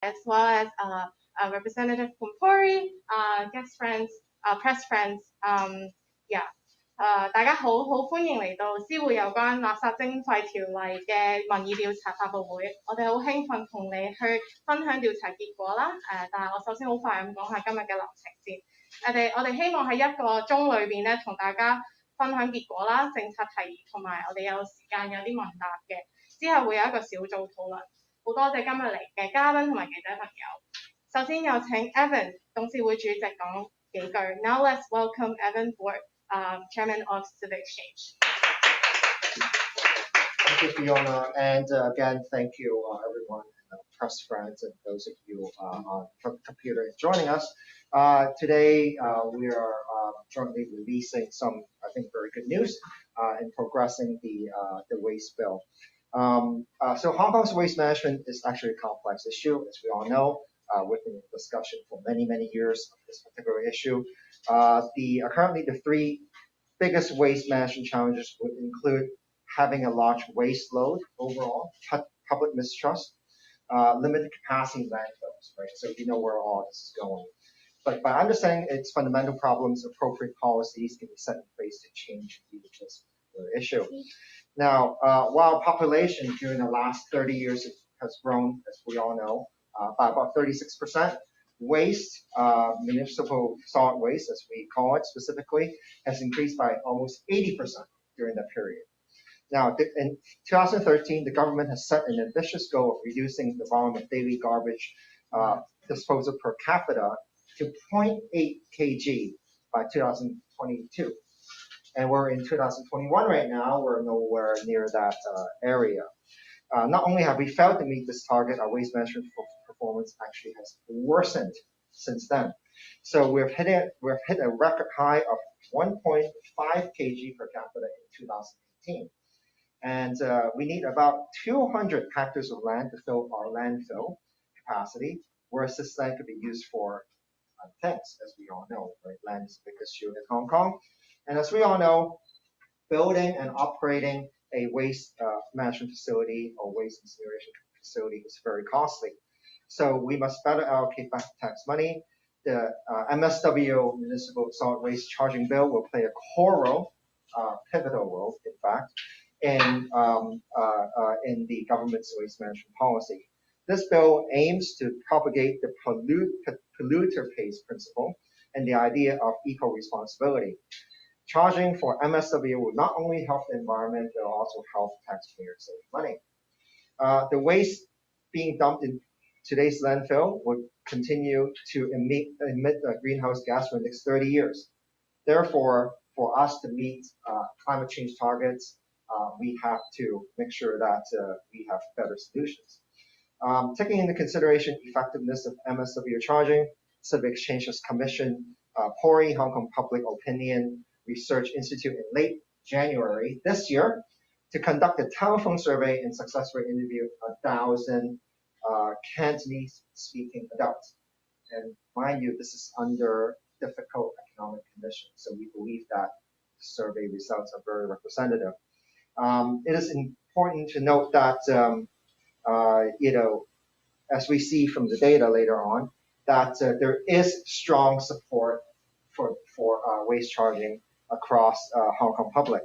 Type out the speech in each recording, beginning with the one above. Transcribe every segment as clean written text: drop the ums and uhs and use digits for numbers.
as well as a representative from PORI, guest friends, press friends. Yeah. 大家好歡迎嚟到知會有關垃圾徵費條例嘅民意調查發佈會。我哋好興奮同你去分享調查結果啦。但係我首先好快咁講下今日嘅流程先。我哋希望喺1個鐘裏邊咧，同大家分享結果啦、政策提議同埋我哋有時間有啲問答嘅。之後會有一個小組討論。好多謝今日嚟嘅嘉賓同埋記者朋友。首先有請 Evan 董事會主席講幾句。Now let's welcome Evan Board.Chairman of Civic Exchange. Thank you, Fiona, and again, thank you, everyone, press friends, and those of you on the computer joining us. Today, we are jointly releasing some, I think, very good news in progressing the waste bill. So Hong Kong's waste management is actually a complex issue, as we all know. We've been in discussion for many, many years of this particular issue. Currently, the 3 biggest waste management challenges would include having a large waste load overall, public mistrust, limited capacity landfills, right? So you know where all this is going. But by understanding its fundamental problems, appropriate policies can be set in place to change this issue. Now, while population during the last 30 years has grown, as we all know, by about 36%, waste, municipal solid waste, as we call it specifically, has increased by almost 80% during that period. Now, in 2013, the government has set an ambitious goal of reducing the volume of daily garbage disposal per capita to 0.8 kg by 2022. And we're in 2021 right now, we're nowhere near that area. Not only have we failed to meet this target, our waste management performance actually has worsened since then. So we've hit a record high of 1.5 kg per capita in 2018. And we need about 200 hectares of land to fill our landfill capacity, whereas this land could be used for things, as we all know, right? Land is the biggest issue in Hong Kong. And as we all know, building and operating a waste management facility or waste incineration facility is very costly. So we must better allocate back tax money. The MSW Municipal Solid Waste Charging Bill will play a core role, pivotal role, in fact, in the government's waste management policy. This bill aims to propagate the polluter pays principle and the idea of eco responsibility. Charging for MSW will not only help the environment, but will also help taxpayers save money. The waste being dumped in today's landfill would continue to emit greenhouse gas for the next 30 years. Therefore, for us to meet climate change targets, we have to make sure that we have better solutions. Taking into consideration effectiveness of MSW charging, Civic Exchange has commissioned PORI, Hong Kong Public Opinion Research Institute, in late January this year to conduct a telephone survey and successfully interview 1,000 Cantonese-speaking adults. And mind you, this is under difficult economic conditions, so we believe that survey results are very representative. It is important to note that, as we see from the data later on, that there is strong support for waste charging across Hong Kong public.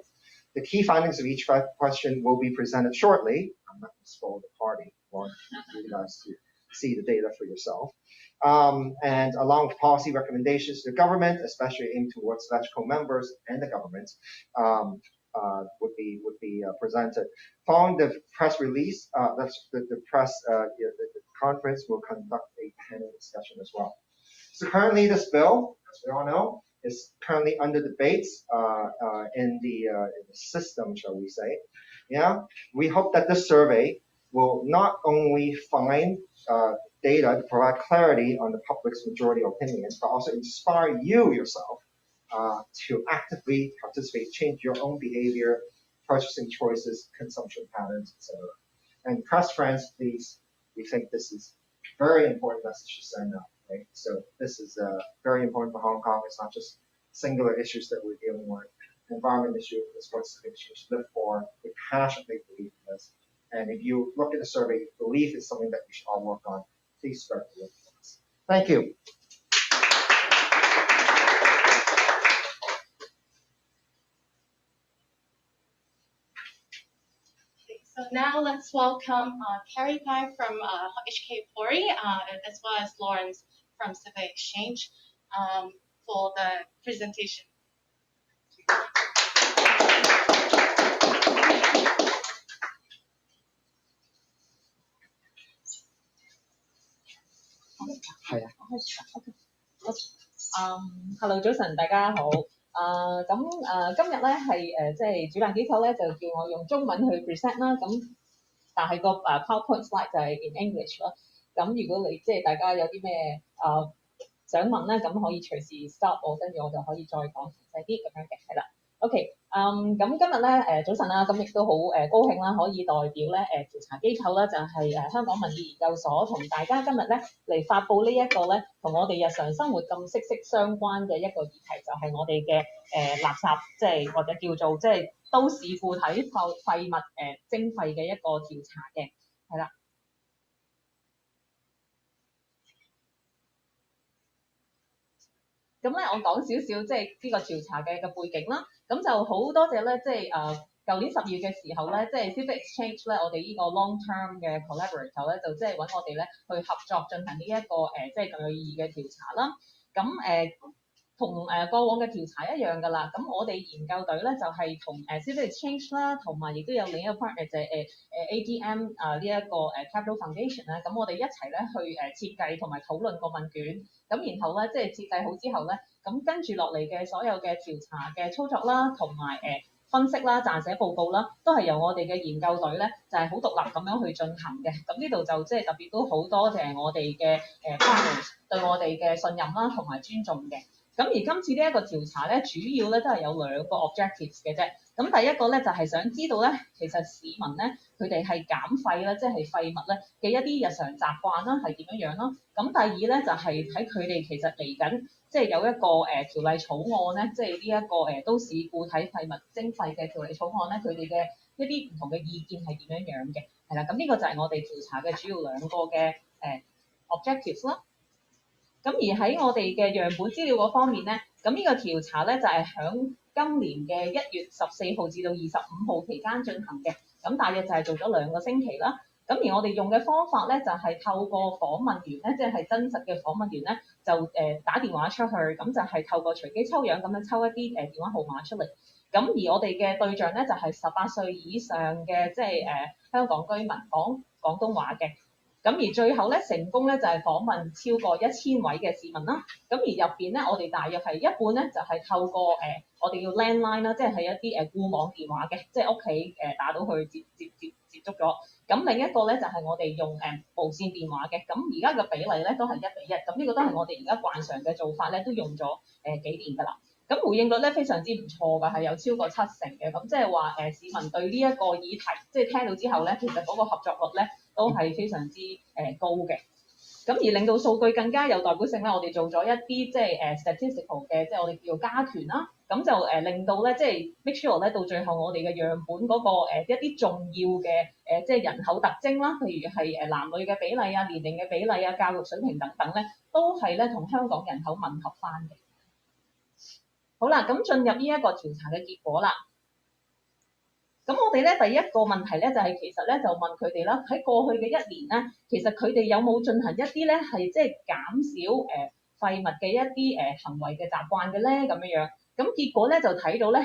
The key findings of each question will be presented shortly. I'm not going to spoil the party. I want you guys to see the data for yourself. And along with policy recommendations to the government, especially aimed towards electrical members and the government, would be presented. Following the press release, the conference will conduct a panel discussion as well. So currently, this bill, as we all know, is currently under debate in the system, shall we say? Yeah, we hope that this survey will not only find data to provide clarity on the public's majority opinions, but also inspire you yourself to actively participate, change your own behavior, purchasing choices, consumption patterns, etc. And press friends, please, we think this is a very important message to send out, right? So this is very important for Hong Kong. It's not just singular issues that we're dealing with. Environment issue is what Civic Exchange live for. We passionately believe in this. And if you look at the survey, believe it's something that we should all work on. please spread the word to us. Thank you. So now let's welcome Carrie Pai from HK PORI, as well as Lawrence from Civil Exchange for the presentation. Hello， 早晨，大家好。今日咧係即係主辦機構咧就叫我用中文去 present 啦。但係個PowerPoint slide 就係 in English 咯。咁如果你即係大家有啲咩想問咧，咁可以隨時 stop 我，跟住我就可以再講詳細啲咁樣嘅，係啦。OK， 咁今日咧早晨啦，咁亦都好高興啦，可以代表咧調查機構啦，就係香港民意研究所同大家今日咧嚟發布呢一個咧同我哋日常生活咁息息相關嘅一個議題，就係我哋嘅垃圾，即係或者叫做即係都市固體廢物徵費嘅一個調查嘅，係啦。咁咧，我講少少即係呢個調查嘅背景啦。咁就好多謝咧，即係舊年12月嘅時候咧，即係 Civic Exchange 咧，我哋呢個 long term 嘅 collaborator 咧，就即係揾我哋咧去合作進行呢一個即係更有意義嘅調查啦。咁同過往嘅調查一樣㗎啦。咁我哋研究隊咧就係同Civic Exchange 啦，同埋亦都有另一個 partner 就係ADM 呢一個Capital Foundation 啦。咁我哋一齊咧去設計同埋討論個問卷。咁然後咧，即係設計好之後咧，咁跟住落嚟嘅所有嘅調查嘅操作啦，同埋分析啦、撰寫報告啦，都係由我哋嘅研究隊咧，就係好獨立咁樣去進行嘅。咁呢度就即係特別都好多謝我哋嘅partners對我哋嘅信任啦，同埋尊重嘅。咁而今次呢一個調查咧，主要咧都係有兩個 objectives 嘅啫。咁第一個咧就係想知道咧，其實市民咧佢哋係減廢啦，即係廢物咧嘅一啲日常習慣啦，係點樣樣咯？咁第二咧就係睇佢哋其實嚟緊，即係有一個條例草案咧，即係呢一個都市固體廢物徵費嘅條例草案咧，佢哋嘅一啲唔同嘅意見係點樣樣嘅？係啦，咁呢個就係我哋調查嘅主要兩個嘅objectives 啦。咁而喺我哋嘅樣本資料嗰方面咧，咁呢個調查咧就係響今年嘅1月14號至到25號期間進行嘅，咁大約就係做咗2個星期啦。咁而我哋用嘅方法咧就係透過訪問員咧，即係真實嘅訪問員咧，就打電話出去，咁就係透過隨機抽樣咁樣抽一啲電話號碼出嚟。咁而我哋嘅對象咧就係18歲以上嘅，即係香港居民講廣東話嘅。咁而最後咧成功咧就係訪問超過1000位嘅市民啦。咁而入邊咧，我哋大約係一半咧就係透過我哋叫 landline 啦，即係一啲固網電話嘅，即係屋企打到去接觸咗。咁另一個咧就係我哋用無線電話嘅。咁而家嘅比例咧都係1比1。咁呢個都係我哋而家慣常嘅做法咧，都用咗幾年㗎啦。咁回應率咧非常之唔錯㗎，係有超過70%嘅。咁即係話市民對呢一個議題，即係聽到之後咧，其實嗰個合作率咧都係非常之高嘅。咁而令到數據更加有代表性咧，我哋做咗一啲即係statistical 嘅，即係我哋叫做加權啦。咁就令到咧，即係 make sure 咧，到最後我哋嘅樣本嗰個一啲重要嘅即係人口特徵啦，譬如係男女嘅比例啊、年齡嘅比例啊、教育水平等等咧，都係咧同香港人口吻合翻嘅。好啦，咁進入呢一個調查嘅結果啦。咁我哋咧第一個問題咧就係其實咧就問佢哋啦，喺過去嘅1年咧，其實佢哋有冇進行一啲咧係即係減少廢物嘅一啲行為嘅習慣嘅咧咁樣樣。咁結果咧就睇到咧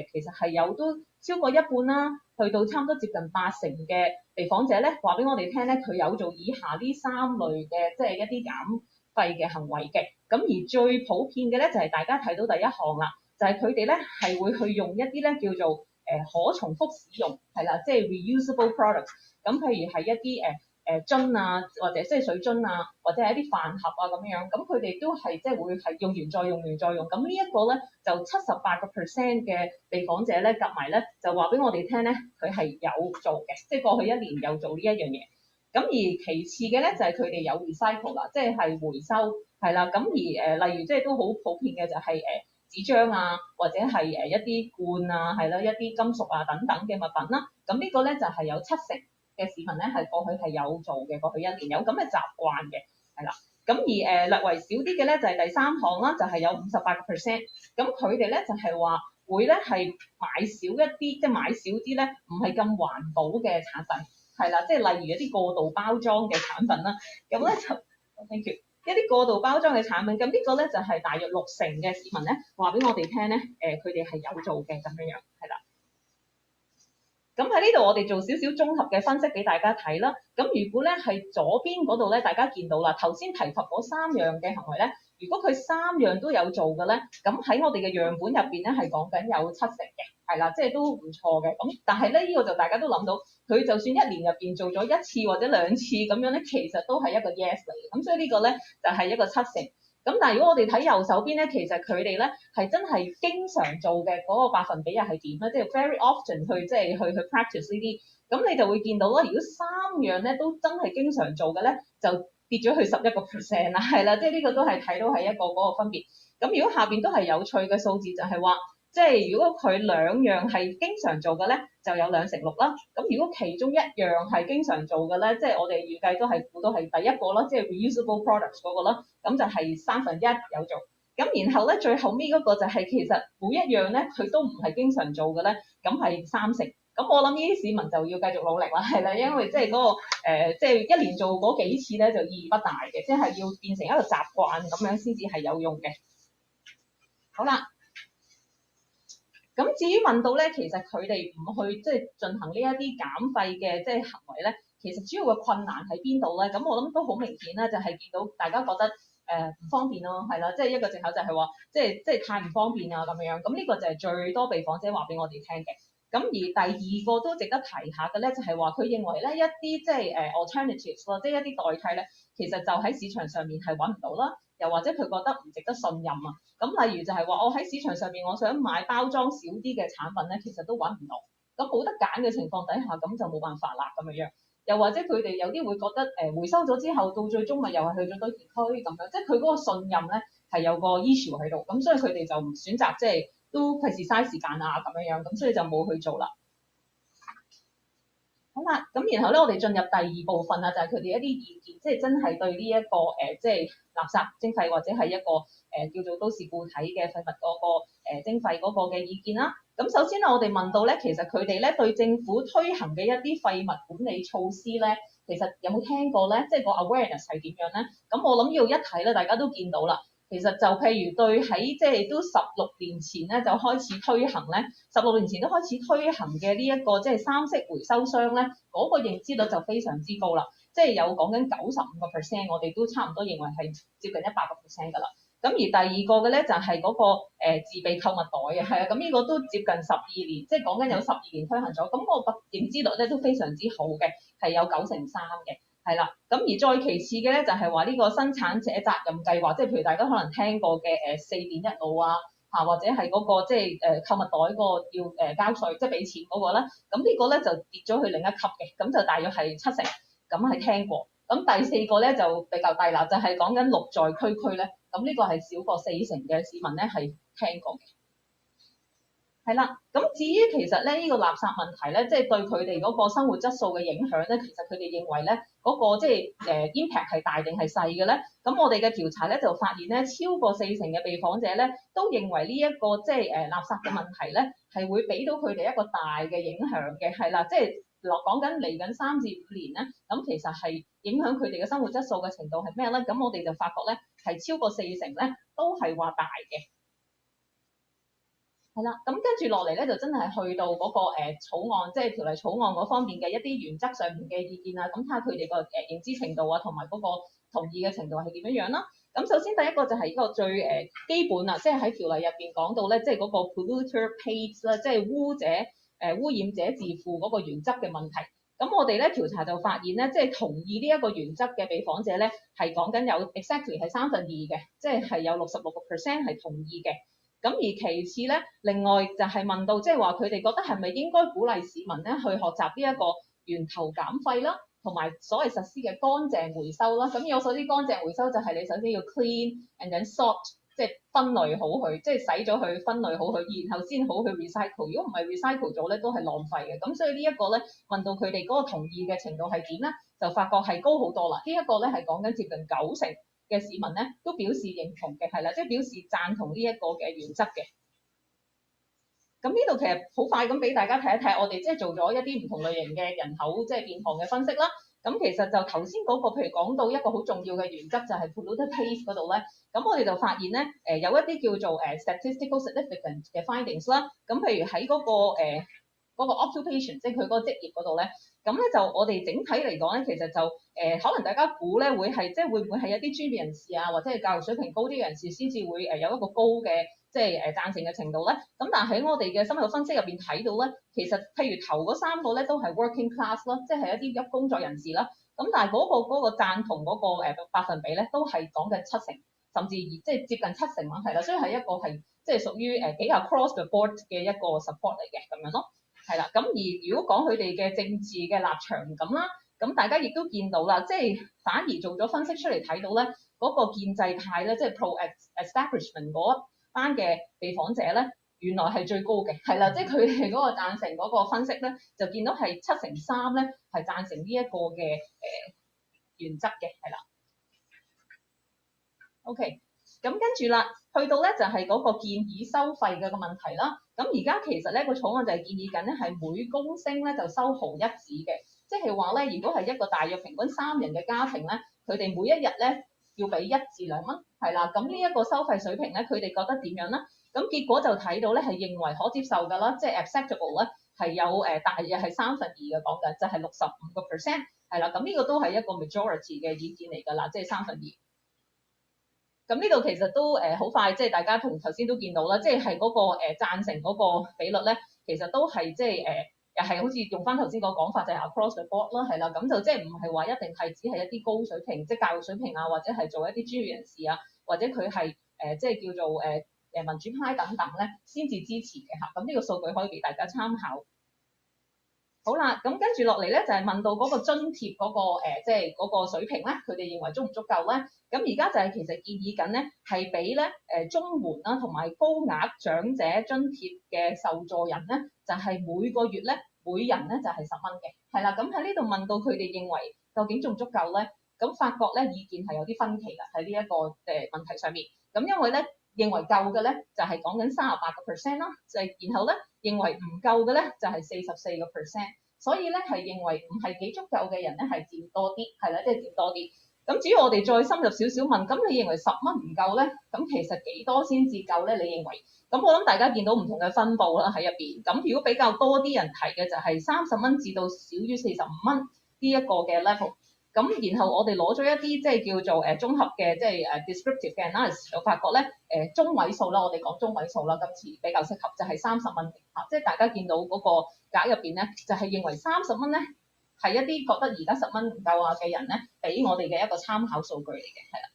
其實係有都超過一半啦，去到差唔多接近80%嘅被訪者咧話俾我哋聽咧，佢有做以下呢3類嘅即係一啲減廢嘅行為嘅。咁而最普遍嘅咧就係大家睇到第一項啦，就係佢哋咧係會去用一啲咧叫做可重複使用係啦，即係 reusable products。咁譬如係一啲樽啊，或者即係水樽啊，或者係一啲飯盒啊咁樣。咁佢哋都係即係會係用完再用完再用。咁呢一個咧就78% 嘅被訪者咧夾埋咧就話俾我哋聽咧，佢係有做嘅，即係過去1年有做呢一樣嘢。咁而其次嘅咧就係佢哋有 recycle 啦，即係回收係啦。咁而例如即係都好普遍嘅就係紙張啊，或者係一啲罐啊，係啦，一啲金屬啊等等嘅物品啦。咁呢個咧就係有70%嘅市民咧係過去係有做嘅，過去一年有咁嘅習慣嘅，係啦。咁而略為少啲嘅咧就係第三項啦，就係有58%。咁佢哋咧就係話會咧係買少一啲，即係買少啲咧唔係咁環保嘅產品，係啦，即係例如一啲過度包裝嘅產品啦。咁咧就 thank you。一啲過度包裝嘅產品，咁呢個咧就係大約60%嘅市民咧話俾我哋聽咧，佢哋係有做嘅咁樣，係啦。咁喺呢度我哋做少少綜合嘅分析俾大家睇啦。咁如果咧係左邊嗰度咧，大家見到啦，頭先提及嗰3樣嘅行為咧，如果佢3樣都有做嘅咧，咁喺我哋嘅樣本入邊咧係講緊有70%嘅，係啦，即係都唔錯嘅。咁但係咧呢個就大家都諗到，佢就算一年入邊做咗1次或者2次咁樣咧，其實都係一個 yes 嚟嘅。咁所以呢個咧就係一個70%。咁但係如果我哋睇右手邊咧，其實佢哋咧係真係經常做嘅嗰個百分比又係點咧？即係 very often 去 practice 呢啲，咁你就會見到啦。如果3樣咧都真係經常做嘅咧，就跌咗去11%啦，係啦，即係呢個都係睇到係一個嗰個分別。咁如果下邊都係有趣嘅數字，就係話，即係如果佢2樣係經常做嘅咧，就有26%啦。咁如果其中1樣係經常做嘅咧，即係我哋預計都係估到係第一個啦，即係 reusable products 嗰個啦，咁就係1/3有做。咁然後咧最後尾嗰個就係其實每一樣咧佢都唔係經常做嘅咧，咁係30%。咁我諗呢啲市民就要繼續努力啦，係啦，因為即係嗰個即係一年做嗰幾次咧就意義不大嘅，即係要變成一個習慣咁樣先至係有用嘅。好啦。咁至於問到咧，其實佢哋唔去即係進行呢一啲減廢嘅即係行為咧，其實主要嘅困難喺邊度咧？咁我諗都好明顯啦，就係見到大家覺得唔方便咯，係啦，即係一個藉口就係話即係太唔方便啊咁樣。咁呢個就係最多被訪者話俾我哋聽嘅。咁而第二個都值得提下嘅咧，就係話佢認為咧一啲即係alternatives 咯，即係一啲代替咧，其實就喺市場上面係揾唔到啦。又或者佢覺得唔值得信任啊，咁例如就係話我喺市場上面我想買包裝少啲嘅產品咧，其實都揾唔到，咁冇得揀嘅情況底下，咁就冇辦法啦咁樣。又或者佢哋有啲會覺得回收咗之後，到最終咪又係去咗堆填區咁樣，即係佢嗰個信任咧係有個 issue 喺度，咁所以佢哋就唔選擇即係都費事嘥時間啊咁樣，咁所以就冇去做啦。好啦，咁然後咧，我哋進入第2部分啊，就係佢哋一啲意見，即係真係對呢一個即係垃圾徵費或者係一個叫做都市固體嘅廢物嗰個徵費嗰個嘅意見啦。咁首先咧，我哋問到咧，其實佢哋咧對政府推行嘅一啲廢物管理措施咧，其實有冇聽過咧？即係個 awareness 係點樣咧？咁我諗要一睇咧，大家都見到啦。其實就譬如對喺即係都16年前咧就開始推行咧，16年前都開始推行嘅呢一個即係3色回收箱咧，嗰個認知率就非常之高啦，即係有講緊95%，我哋都差唔多認為係接近100%㗎啦。咁而第二個嘅咧就係嗰個自備購物袋嘅，係啊，咁呢個都接近12年，即係講緊有12年推行咗，咁個認知率咧都非常之好嘅，係有93%嘅。係啦，咁而再其次嘅咧就係話呢個生產者責任計劃，即係譬如大家可能聽過嘅4年1路啊，或者係嗰個即係購物袋個要交稅，即係俾錢嗰個啦，咁呢個咧就跌咗去另一級嘅，咁就大約係70%，咁係聽過。咁第4個咧就比較低啦，就係講緊綠在區區咧，咁呢個係少過40%嘅市民咧係聽過嘅。係啦，咁至於其實咧呢個垃圾問題咧，即係對佢哋嗰個生活質素嘅影響咧，其實佢哋認為咧嗰個即係impact 係大定係細嘅咧？咁我哋嘅調查咧就發現咧，超過40%嘅被訪者咧都認為呢一個即係垃圾嘅問題咧係會俾到佢哋一個大嘅影響嘅，係啦，即係講緊嚟緊3至5年咧，咁其實係影響佢哋嘅生活質素嘅程度係咩咧？咁我哋就發覺咧係超過40%咧都係話大嘅。係啦，咁跟住落嚟咧，就真係去到嗰個草案，即係條例草案嗰方面嘅一啲原則上面嘅意見啊，咁睇下佢哋個認知程度啊，同埋嗰個同意嘅程度係點樣樣啦。咁首先第一個就係一個最基本啊，即係喺條例入邊講到咧，即係嗰個 polluter pays 啦，即係污染者自負嗰個原則嘅問題。咁我哋咧調查就發現咧，即係同意呢一個原則嘅被訪者咧，係講緊有 exactly 係2/3嘅，即係有66% 係同意嘅。咁而其次咧，另外就係問到，即係話佢哋覺得係咪應該鼓勵市民咧去學習呢一個源頭減廢啦，同埋所謂實施嘅乾淨回收啦。咁我所知乾淨回收就係你首先要 clean and then sort，即即係分類好佢，即係洗咗佢分類好佢，然後先好去 recycle。如果唔係 recycle 咗咧，都係浪費嘅。咁所以呢一個咧問到佢哋嗰個同意嘅程度係點咧，就發覺係高好多啦。呢一個咧係講緊接近90%嘅市民咧都表示認同嘅，係啦，即係表示贊同呢一個嘅原則嘅。咁呢度其實好快咁俾大家睇一睇，我哋即係做咗一啲唔同類型嘅人口即係變項嘅分析啦。咁其實就頭先嗰個，譬如講到一個好重要嘅原則就係 polluter pays 嗰度咧，咁我哋就發現咧，有一啲叫做statistical significant 嘅 findings 啦。咁譬如喺嗰個 occupation， 即係佢嗰個職業嗰度咧，咁咧就我哋整體嚟講咧，其實就可能大家估咧會係即係會唔會係一啲專業人士啊，或者係教育水平高啲嘅人士先至會有一個高嘅即係贊成嘅程度咧。咁但係喺我哋嘅深入分析入邊睇到咧，其實譬如頭嗰3個咧都係 working class 咯，即係一啲工作人士啦。咁但係嗰個贊同嗰個百分比咧都係講緊7成，甚至即係接近7成問題啦。所以係一個係即係屬於比較 cross the board 嘅一個 support 嚟嘅咁樣咯。係啦，咁而如果講佢哋嘅政治嘅立場咁啦，咁大家亦都見到啦，即係反而做咗分析出嚟睇到咧，嗰個建制派咧，即係 pro-establishment 嗰班嘅被訪者咧，原來係最高嘅，係啦，即係佢哋嗰個贊成嗰個分析咧，就見到係73%咧係贊成呢一個嘅原則嘅，係啦。OK。咁跟住啦，去到咧就係嗰個建議收費嘅個問題啦。咁而家其實咧個草案就係建議緊咧係每公升咧就收毫1子嘅，即係話咧如果係一個大約平均3人嘅家庭咧，佢哋每一日咧要俾1至2蚊，係啦。咁呢一個收費水平咧，佢哋覺得點樣咧？咁結果就睇到咧係認為可接受㗎啦，即係 acceptable 咧係有大約係2/3嘅講緊，就係65%，係啦。咁呢個都係一個 majority 嘅意見嚟㗎啦，即係2/3。咁呢度其實都好快，即係大家同頭先都見到啦，即係嗰個贊成嗰個比率咧，其實都係即係又係好似用翻頭先個講法，就係 across the board 啦，係啦，咁就即係唔係話一定係只係一啲高水平，即係教育水平啊，或者係做一啲專業人士啊，或者佢係即係叫做民主派等等咧，先至支持嘅嚇。咁呢個數據可以俾大家參考。好啦，咁跟住落嚟咧就係問到嗰個津貼嗰個即係嗰個水平咧，佢哋認為足唔足夠咧？咁而家就係其實建議緊咧係俾咧綜援啦同埋高額長者津貼嘅受助人咧，就係每個月咧每人咧就係10蚊嘅，係啦。咁喺呢度問到佢哋認為究竟足唔足夠咧？咁發覺咧意見係有啲分歧㗎喺呢一個問題上面。咁因為咧認為夠嘅咧就係講緊38%啦，就係然後咧認為唔夠嘅咧就係44%，所以咧係認為唔係幾足夠嘅人咧係佔多啲，係啦，即係佔多啲。咁至於我哋再深入少少問，咁你認為10蚊唔夠咧？咁其實幾多先至夠咧？你認為？咁我諗大家見到唔同嘅分佈啦喺入邊。咁如果比較多啲人提嘅就係30蚊至到少於45蚊呢一個嘅 level。咁然後我哋攞咗一啲即係叫做綜合嘅即係descriptive 嘅 analysis，就發覺咧中位數啦，我哋講中位數啦，今次比較適合就係30蚊嚇，即係大家見到嗰個格入邊咧，就係認為30蚊咧係一啲覺得而家10蚊唔夠啊嘅人咧，俾我哋嘅一個參考數據嚟嘅，係啦。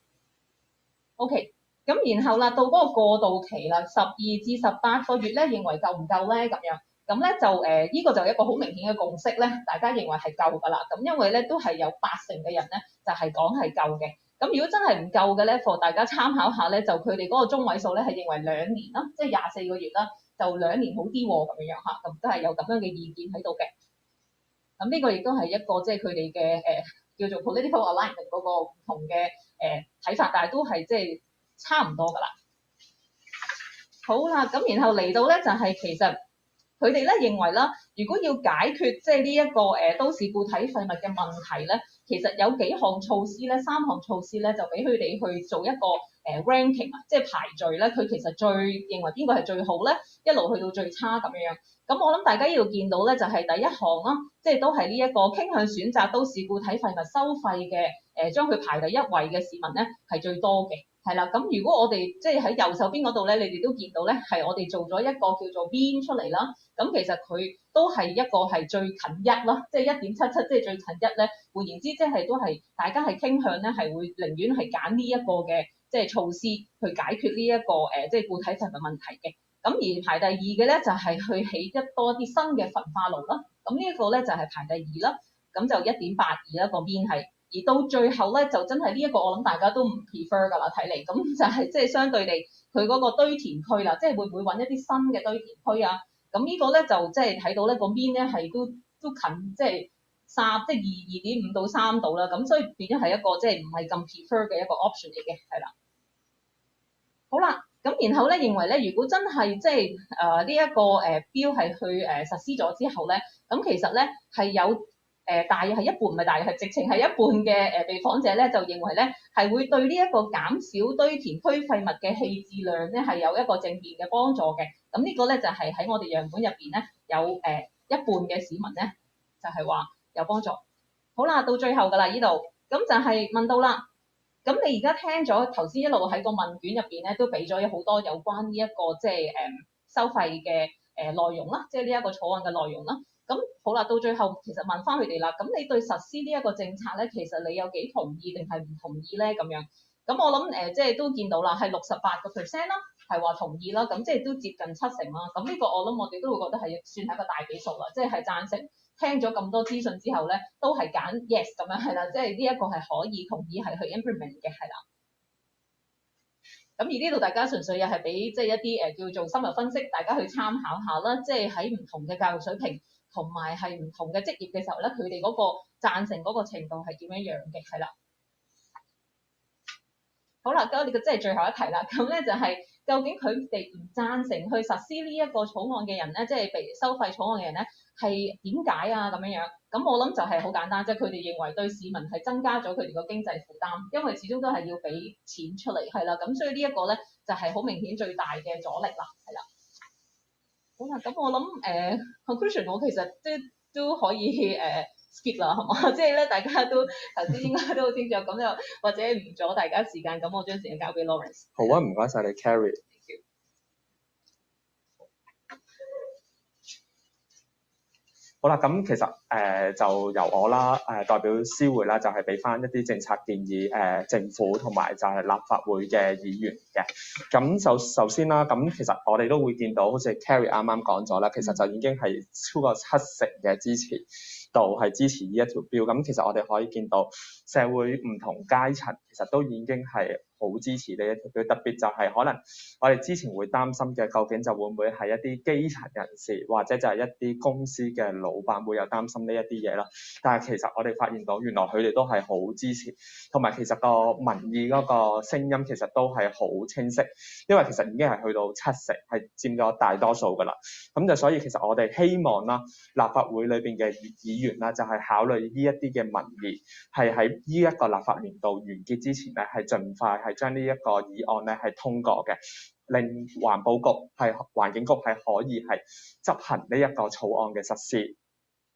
OK，咁然後啦，到嗰個過渡期啦，12至18個月咧，認為夠唔夠咧？咁樣。咁咧就呢個就一個好明顯嘅共識咧，大家認為係夠㗎啦。咁因為咧都係有80%嘅人咧就係講係夠嘅。咁如果真係唔夠嘅咧，大家參考下咧，就佢哋嗰個中位數咧係認為2年啦，即係24個月啦，就2年好啲喎咁樣嚇，咁都係有咁樣嘅意見喺度嘅。咁呢個亦都係一個即係佢哋嘅叫做 political alignment 嗰個唔同嘅睇法，但係都係即係差唔多㗎啦。好啦，咁然後嚟到咧就係其實。佢哋咧認為啦，如果要解決即係呢一個都市固體廢物嘅問題咧，其實有幾項措施咧，3項措施咧就俾佢哋去做一個ranking 啊，即係排序咧。佢其實最認為邊個係最好咧，一路去到最差咁樣。咁我諗大家呢度見到咧就係第一項啦，即係都係呢一個傾向選擇都市固體廢物收費嘅將佢排第1位嘅市民咧係最多嘅。係啦，咁如果我哋即係喺右手邊嗰度咧，你哋都見到咧，係我哋做咗一個叫做 mean 出嚟啦。咁其實佢都係一個係最近1啦，即係1.77，即係最近1咧。換言之，即係都係大家係傾向咧，係會寧願係揀呢一個嘅即係措施去解決呢一個即係固體廢物問題嘅。咁而排第2嘅咧就係去起多啲新嘅焚化爐啦。咁呢一個咧就係排第2啦。咁就1.82啦個 mean 係。而到最後咧就真係呢一個我諗大家都唔 prefer 㗎啦，睇嚟咁就係即係相對地佢嗰個堆填區啦，即係會唔會揾一啲新嘅堆填區啊？咁呢個咧就即係睇到咧個面咧係都近即係2.5到3度啦，咁所以變咗係一個即係唔係咁 prefer 嘅一個 option 嚟嘅，係啦。好啦，咁然後咧認為咧，如果真係即係呢一個標係去實施咗之後咧，咁其實咧係有大約係一半，唔係大約係直情係一半嘅被訪者咧就認為咧係會對呢一個減少堆填區廢物嘅棄置量咧係有一個正面嘅幫助嘅。咁呢個咧就係喺我哋樣本入邊咧有一半嘅市民咧就係話有幫助。好啦，到最後㗎啦呢度，咁就係問到啦。咁你而家聽咗頭先一路喺個問卷入邊咧，都俾咗好多有關呢一個即係收費嘅內容啦，即係呢一個草案嘅內容啦。咁好啦，到最後其實問翻佢哋啦，咁你對實施呢一個政策咧，其實你有幾同意定係唔同意咧？咁樣，咁我諗即係都見到啦，係68%啦，係話同意啦，咁即係都接近70%啦。咁呢個我諗我哋都會覺得係算係一個大比數啦，即係贊成。聽咗咁多資訊之後咧，都係揀 yes 咁樣係啦，即係呢一個係可以同意係去 implement 嘅係啦。咁而呢度大家純粹又係俾即係一啲叫做深入分析，大家去參考下啦。即係喺唔同嘅教育水平同埋係唔同嘅職業嘅時候咧，佢哋嗰個贊成嗰個程度係點樣樣嘅係啦。好啦，咁我哋嘅即係最後一題啦。咁咧就係究竟佢哋唔贊成去實施呢一個草案嘅人咧，即係被收費草案嘅人咧，係點解啊？咁樣樣，咁我諗就係好簡單，即係佢哋認為對市民係增加咗佢哋個經濟負擔，因為始終都係要俾錢出嚟，係啦。咁所以呢一個咧就係好明顯最大嘅阻力啦，係啦。好啦，咁我諗conclusion 我其實都可以skip 啦，係嘛？即係咧大家都頭先應該都好清楚，咁就或者唔阻大家時間，咁我將時間交俾 Lawrence。好啊，唔該晒你 Carrie。好啦，咁其實就由我啦，代表司會啦，就係俾翻一啲政策建議政府同埋就係立法會嘅議員嘅。咁就首先啦，咁其實我哋都會見到，好似 Carrie 啱啱講咗啦，其實就已經係超過70%嘅支持度係支持呢一條標。咁其實我哋可以見到社會唔同階層其實都已經係好支持呢一條標，特別就係可能我哋之前會擔心嘅，究竟就會唔會係一啲基層人士或者就係一啲公司嘅老闆會有擔心呢一啲嘢啦。但係其實我哋發現到原來佢哋都係好支持，同埋其實個民意嗰個聲音其實都係好清晰，因為其實已經係去到70%，係佔咗大多數㗎啦。咁就所以其實我哋希望啦，立法會裏邊嘅議員啦，就係考慮呢一啲嘅民意，係喺呢一個立法年度完結之前咧，係盡快係將呢一個議案咧係通過嘅，令環保局環境局係可以係執行呢一個草案嘅實施。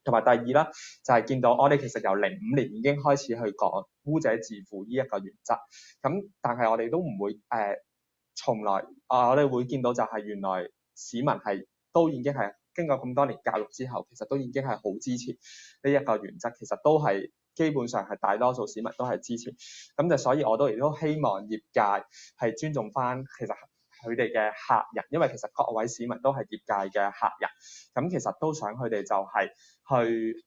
同埋第二啦，就係見到我哋其實由05年已經開始去講污者自負呢一個原則，咁但係我哋都唔會從來我哋會見到就係原來市民係都已經係經過咁多年教育之後，其實都已經係好支持呢一個原則，其實都係基本上係大多數市民都係支持。咁就所以我都亦都希望業界係尊重翻其實佢哋嘅客人，因為其實各位市民都係業界嘅客人，咁其實都想佢哋就係去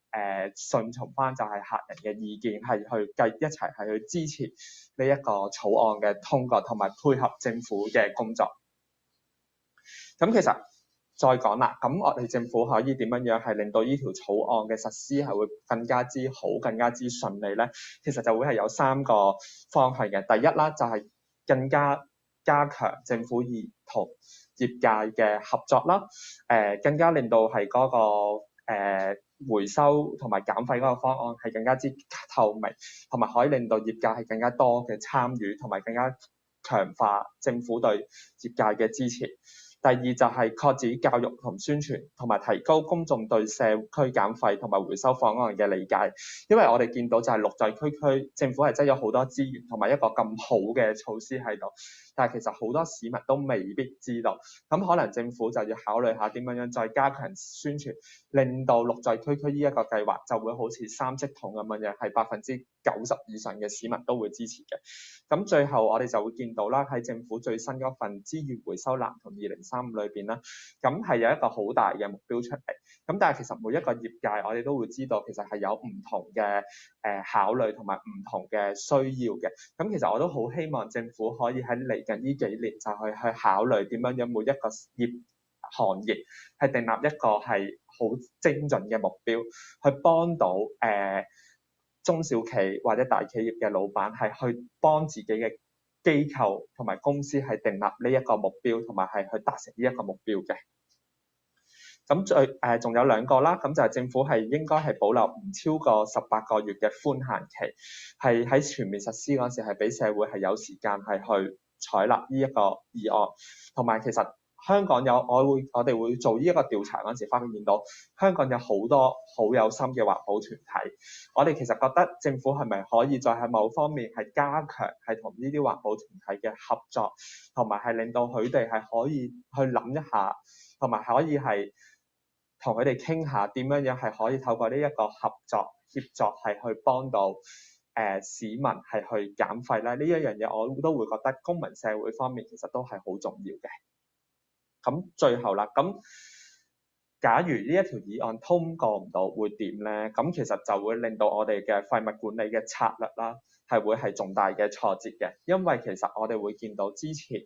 順從翻就係客人嘅意見，係去一齊係去支持呢一個草案嘅通過，同埋配合政府嘅工作。咁其實再講啦，咁我哋政府可以點樣係令到呢條草案嘅實施係會更加之好、更加之順利咧？其實就會係有3個方向嘅。第一啦，就係更加加強政府同業界嘅合作啦，更加令到係嗰個回收同埋減廢嗰個方案係更加之透明，同埋可以令到業界係更加多嘅參與，同埋更加強化政府對業界嘅支持。第二就係擴展教育同宣傳，同埋提高公眾對社區減廢同埋回收方案嘅理解。因為我哋見到就係綠在區政府係真有好多資源同埋一個咁好嘅措施喺度，但係其實好多市民都未必知道。咁可能政府就要考慮下點樣再加強宣傳，令到綠在區呢一個計劃就會好似3色桶咁樣，係90%以上嘅市民都會支持嘅。咁最後我哋就會見到啦，喺政府最新嗰份資源回收藍圖2035裏邊啦，咁係有一個好大嘅目標出嚟，咁但係其實每一個業界我哋都會知道，其實係有唔同嘅考慮同埋唔同嘅需要嘅。咁其實我都好希望政府可以喺嚟緊呢幾年就去考慮點樣每一個行業係訂立一個係好精準嘅目標，去幫到中小企或者大企業嘅老闆係去幫自己嘅機構同埋公司係訂立呢一個目標，同埋係去達成呢一個目標嘅。咁仲有兩個啦，咁就係政府係應該係保留唔超過18個月嘅寬限期，係喺全面實施嗰陣時係俾社會係有時間係去採納呢一個議案，同埋其實香港我哋會做呢一個調查嗰陣時，發現到香港有好多好有心嘅環保團體，我哋其實覺得政府係咪可以再喺某方面係加強係同呢啲環保團體嘅合作，同埋係令到佢哋係可以去諗一下，同埋可以係同佢哋傾下點樣係可以透過呢一個合作協作係去幫到市民係去減廢啦。呢一樣嘢我都會覺得公民社會方面其實都係好重要嘅。咁最後啦，咁假如呢一條議案通過唔到會點咧？咁其實就會令到我哋嘅廢物管理嘅策略啦係會係重大嘅挫折嘅，因為其實我哋會見到之前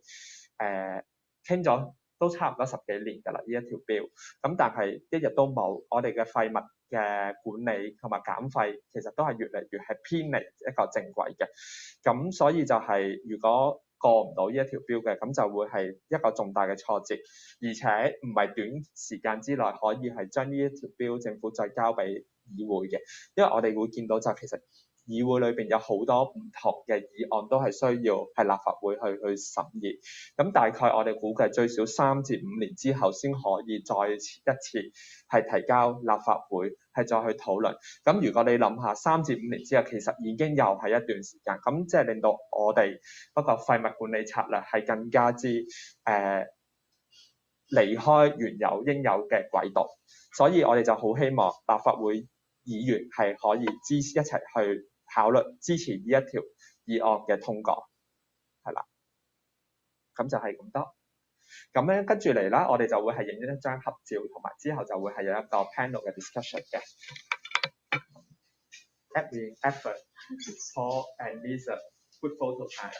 傾咗都差唔多10幾年㗎啦，呢一條標，咁但係一日都冇，我哋嘅廢物嘅管理同埋減廢其實都係越嚟越係偏離一個正軌嘅。咁所以就係如果過唔到呢一條標嘅，咁就會係一個重大嘅挫折，而且唔係短時間之內可以係將呢一條標政府再交俾議會嘅，因為我哋會見到就其實議會裏邊有好多唔同嘅議案都係需要係立法會去審議，咁大概我哋估計最少3至5年之後先可以再一次係提交立法會係再去討論。咁如果你諗下3至5年之後，其實已經又係一段時間，咁即係令到我哋嗰個廢物管理策略係更加之離開原有應有嘅軌道，所以我哋就好希望立法會議員係可以一齊去考慮支持呢一條議案嘅通過，係啦，咁就係咁多。咁咧跟住嚟啦，我哋就會係影一張合照，同埋之後就會係有一個 panel 嘅 discussion 嘅。Every effort, Paul and Lisa, good photo time.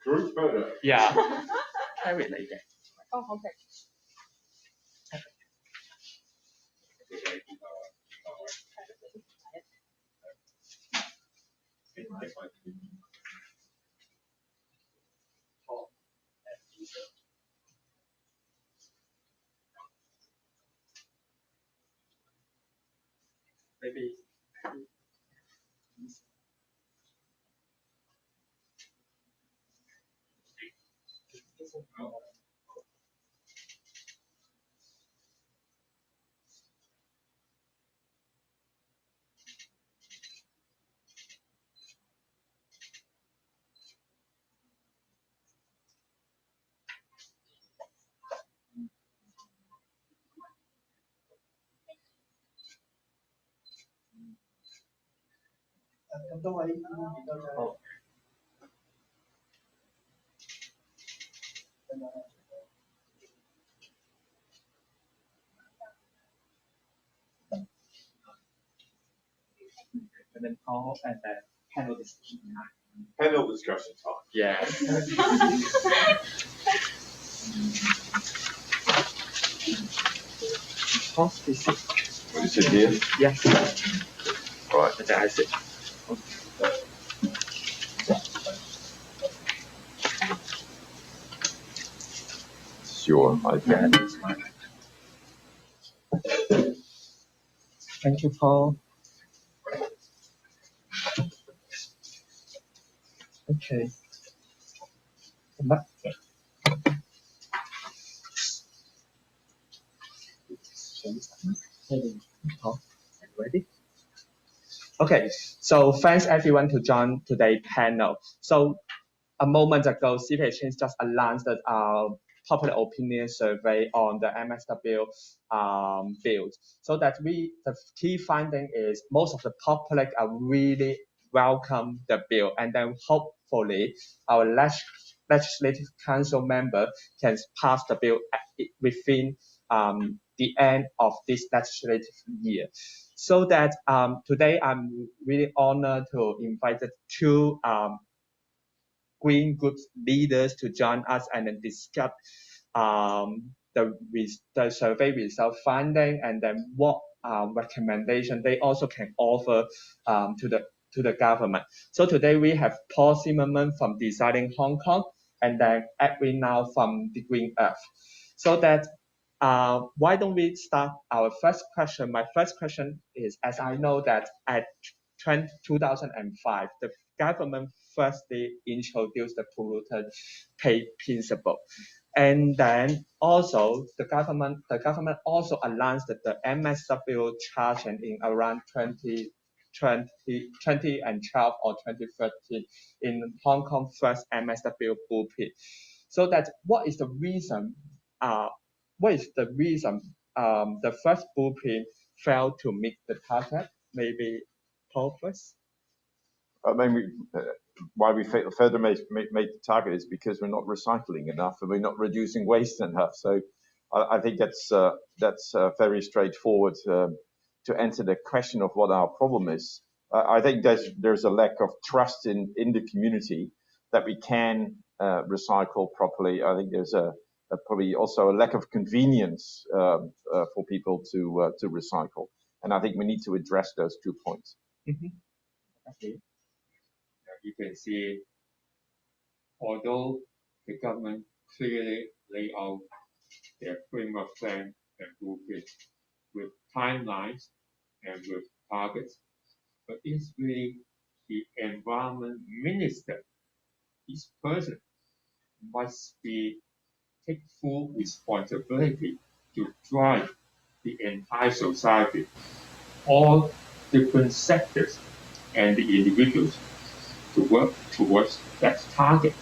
Group photo. Yeah, Harry 嚟嘅。哦，好嘅。Maybe. And then Paul and then panel discussion time. Panel discussion time. Yes. Paul, please sit. Will you sit here? Yes. Right. And then I sit. Sure. Yeah, that's fine. Thank you, Paul. Okay. Ready? Okay, so thanks everyone to join today's panel. So a moment ago, CPHS just announced that popular opinion survey on the MSW field. So that the key finding is most of the public are really welcome the bill, and then hopefully our legislative council member can pass the bill within the end of this legislative year. So that today I'm really honored to invite the two green group leaders to join us and then discuss the survey result finding and then what recommendation they also can offer to the government. So today we have Paul Zimmerman from Designing Hong Kong and then Edwin now from the Green Earth. So that why don't we start our first question? My first question is, as I know that at 2005, the government firstly introduced the polluter pay principle. And then also the government also announced that the MSW charging in around 2012 or 2013 in Hong Kong first MSW blueprint. So that what is the reason the first blueprint failed to meet the target? Maybe Paul first. I mean, why we further make the target is because we're not recycling enough and we're not reducing waste enough. So I think that's very straightforward to answer the question of what our problem is. I think there's a lack of trust in the community that we can recycle properly. I think there's probably also a lack of convenience for people to recycle, and I think we need to address those 2 points. Mm-hmm. Okay. You can see, although the government clearly lay out their framework plan and blueprint with timelines and with targets, but it's really the environment minister, each person must take full responsibility to drive the entire society, all different sectors and the individuals to work towards that target.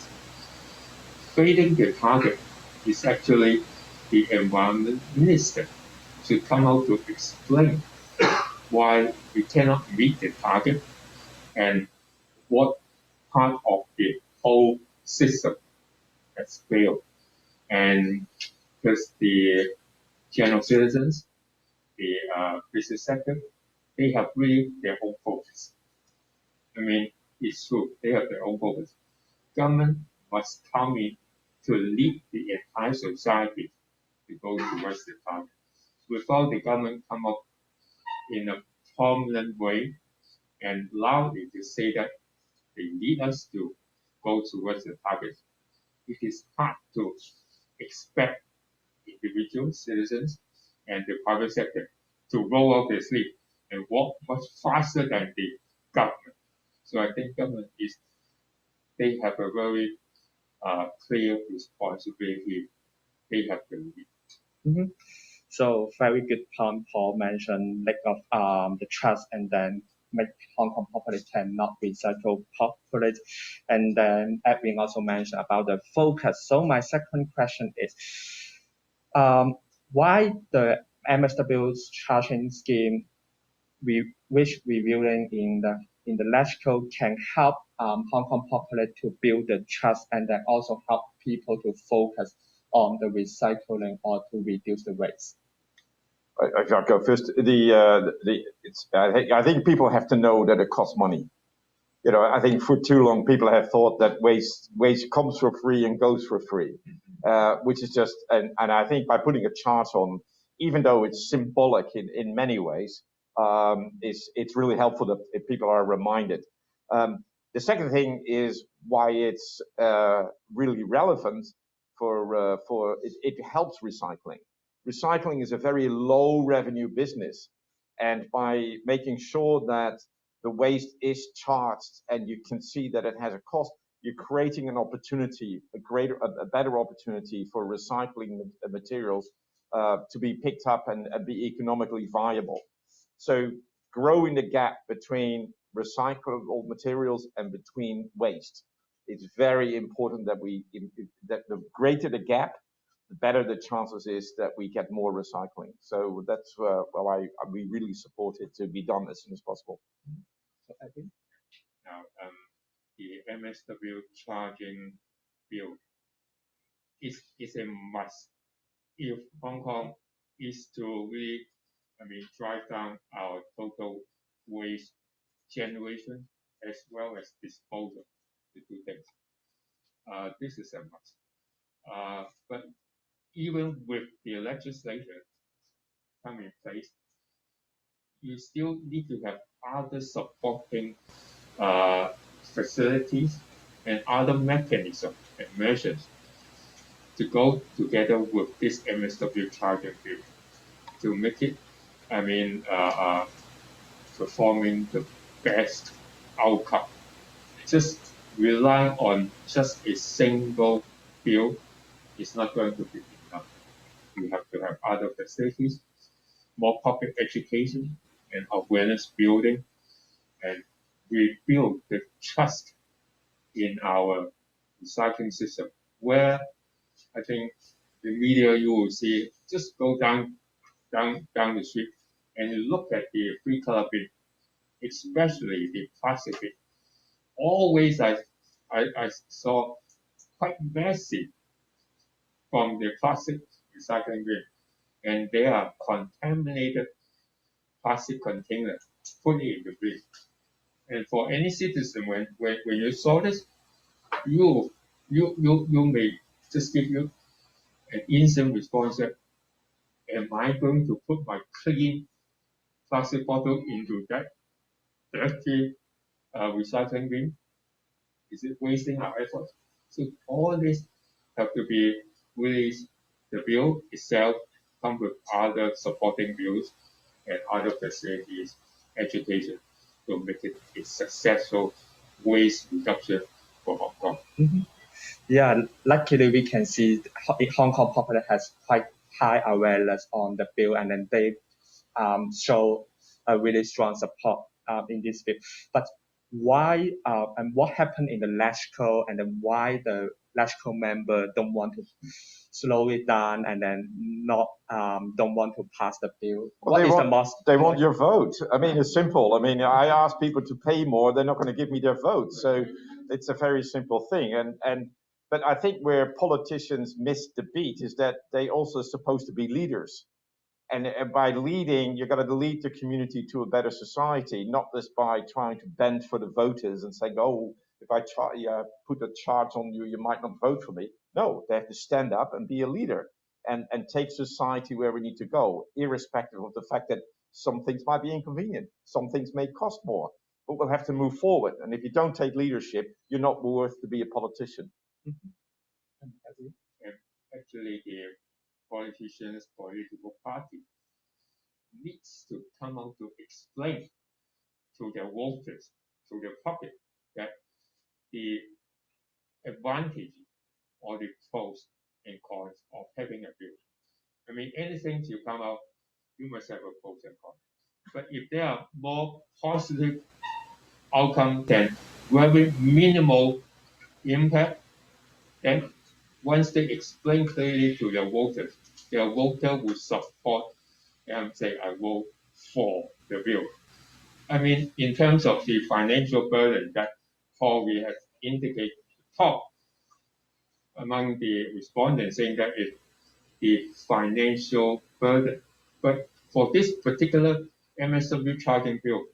Failing the target is actually the environment minister to come out to explain why we cannot meet the target and what part of the whole system has failed. And because the general citizens, the business sector, they have really their own focus. I mean, it's true, they have their own focus. Government must come in to lead the entire society to go towards the target. Without the government come up in a prominent way and loudly to say that they need us to go towards the target, it is hard to expect individual citizens and the private sector to roll up their sleeve and walk much faster than the government. So I think government they have a very clear responsibility they have to lead. Mm-hmm. So very good point. Paul mentioned lack of the trust and then make Hong Kong properly cannot recycle properly. And then Edwin also mentioned about the focus. So my second question is why the MSW's charging scheme which reviewing in the electrical can help Hong Kong properly to build the trust and then also help people to focus on the recycling or to reduce the waste. I'll go first. I think people have to know that it costs money. You know, I think for too long people have thought that waste comes for free and goes for free, which is just and I think by putting a chart on, even though it's symbolic in many ways, it's really helpful that if people are reminded. The second thing is why it's really relevant for it helps recycling. Recycling is a very low revenue business, and by making sure that the waste is charged and you can see that it has a cost, you're creating an opportunity, a better opportunity for recycling materials to be picked up and be economically viable. So growing the gap between recyclable materials and between waste, it's very important that that the greater the gap, the better the chances is that we get more recycling. So that's why we really support it to be done as soon as possible. So I think now the MSW charging bill is a must if Hong Kong is to really, drive down our total waste generation as well as disposal, the two things. This is a must. But even with the legislation coming in place, you still need to have other supporting facilities and other mechanisms and measures to go together with this MSW charging bill to make it, performing the best outcome. Just relying on just a single bill is not going to be enough. You have to have other facilities, more public education and awareness building, and rebuild the trust in our recycling system. Where I think the media, you will see, just go down the street and you look at the free color bin, especially the plastic bin. Always I saw quite messy from the plastic recycling bin, and they are contaminated plastic container put in the bin. And for any citizen, when you saw this, you may just give you an instant response that, am I going to put my clean plastic bottle into that dirty recycling bin? Is it wasting our effort? So all this have to be released. The bill itself come with other supporting bills and other facilities, education, to make it a successful waste reduction for Hong Kong. Yeah, luckily we can see Hong Kong populace has quite high awareness on the bill, and then they show a really strong support in this bill. But why and what happened in the LegCo, and then why the LegCo member don't want to slow it down and then not don't want to pass the bill? Well, they want your vote. I mean, it's simple. I mean, I ask people to pay more, they're not going to give me their vote. So it's a very simple thing. But I think where politicians miss the beat is that they also supposed to be leaders. And by leading, you're going to lead the community to a better society, not just by trying to bend for the voters and saying, oh, if I put a charge on you, you might not vote for me. No, they have to stand up and be a leader and take society where we need to go, irrespective of the fact that some things might be inconvenient, some things may cost more, but we'll have to move forward. And if you don't take leadership, you're not worth to be a politician. And actually, the politicians, political party needs to come out to explain to their voters, to the public, that the advantage or the pros and cons of having a bill. I mean, anything you come out, you must have a pros and cons. But if there are more positive outcome than very minimal impact, then once they explain clearly to their voters, their voter will support and say, I vote for the bill. I mean, in terms of the financial burden that PORI has indicated top among the respondents, saying that it's the financial burden. But for this particular MSW charging bill,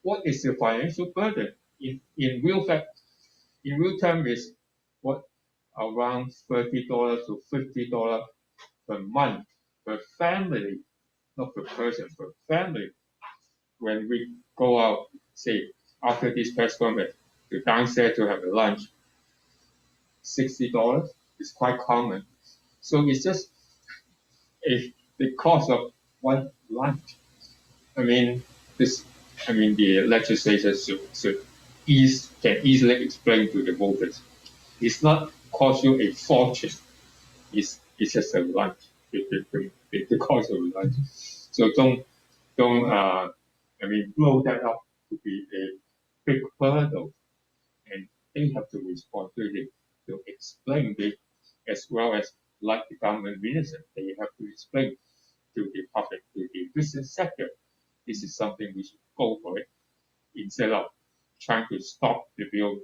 what is the financial burden? In real fact, in real term is what, around $30 to $50 per month per family, not per person, per family. When we go out, say after this press conference, to downstairs to have a lunch, $60 is quite common. So it's just the cost of one lunch. I mean, the legislature can easily explain to the voters. It's not cost you a fortune. It's just a lunch. The cost of a lunch. So don't blow that up to be a big hurdle, and they have to respond to it, to explain it, as well as like the government minister, they have to explain to the public, to the business sector, this is something we should go for it, instead of trying to stop the bill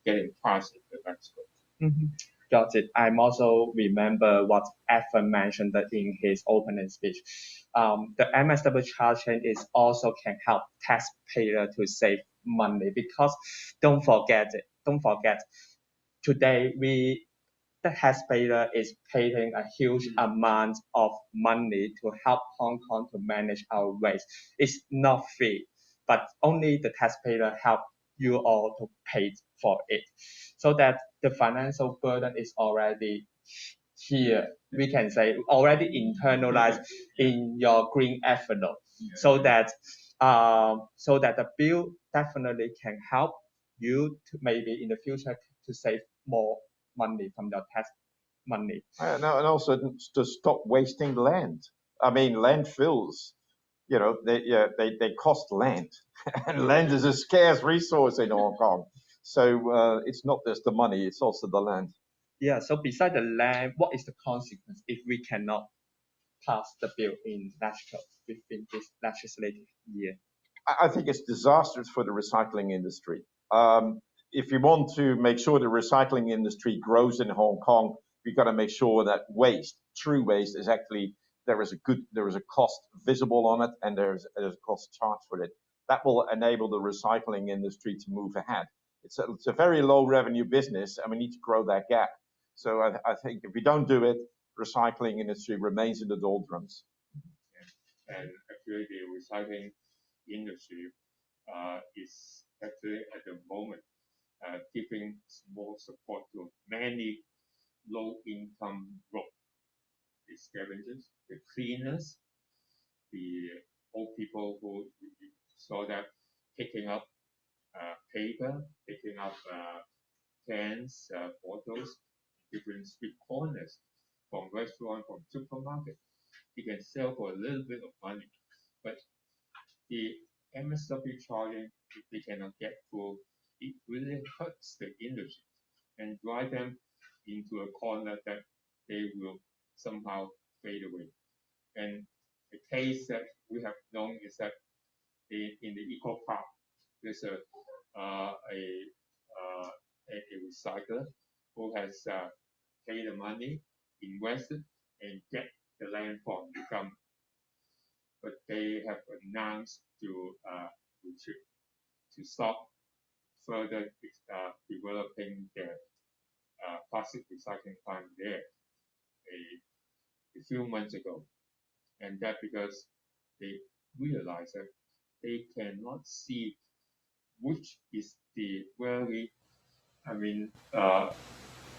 getting passed in the next go. got it. I'm also remember what Evan mentioned in his opening speech. The MSW charging is also can help taxpayer to save money because don't forget, today the taxpayer is paying a huge amount of money to help Hong Kong to manage our waste. It's not free, but only the taxpayer help you all to pay for it. So that the financial burden is already here. We can say already internalized in your green envelope, so that the bill definitely can help you to maybe in the future to save more money from your tax money. And also to stop wasting land. I mean, landfills, you know, they cost land, and land is a scarce resource in Hong Kong. So it's not just the money; it's also the land. Yeah. So beside the land, what is the consequence if we cannot pass the bill in within this legislative year? I think it's disastrous for the recycling industry. If you want to make sure the recycling industry grows in Hong Kong, we've got to make sure that waste, true waste, is actually there is a cost visible on it, and there's a cost charged for it. That will enable the recycling industry to move ahead. It's a very low revenue business, and we need to grow that gap. So I think if we don't do it, recycling industry remains in the doldrums. And actually, the recycling industry is actually at the moment giving more support to many low-income groups, the scavengers, the cleaners, the old people who saw that picking up paper, picking up cans, bottles, different street corners, from restaurant, from supermarket. You can sell for a little bit of money, but the MSW charging, if they cannot get through, it really hurts the industry and drive them into a corner that they will somehow fade away. And the case that we have known is that in the Eco Park, there's a recycler who has paid the money, invested, and get the landform become. But they have announced to stop further developing their plastic recycling plant there a few months ago, and that because they realized that they cannot see which is the very,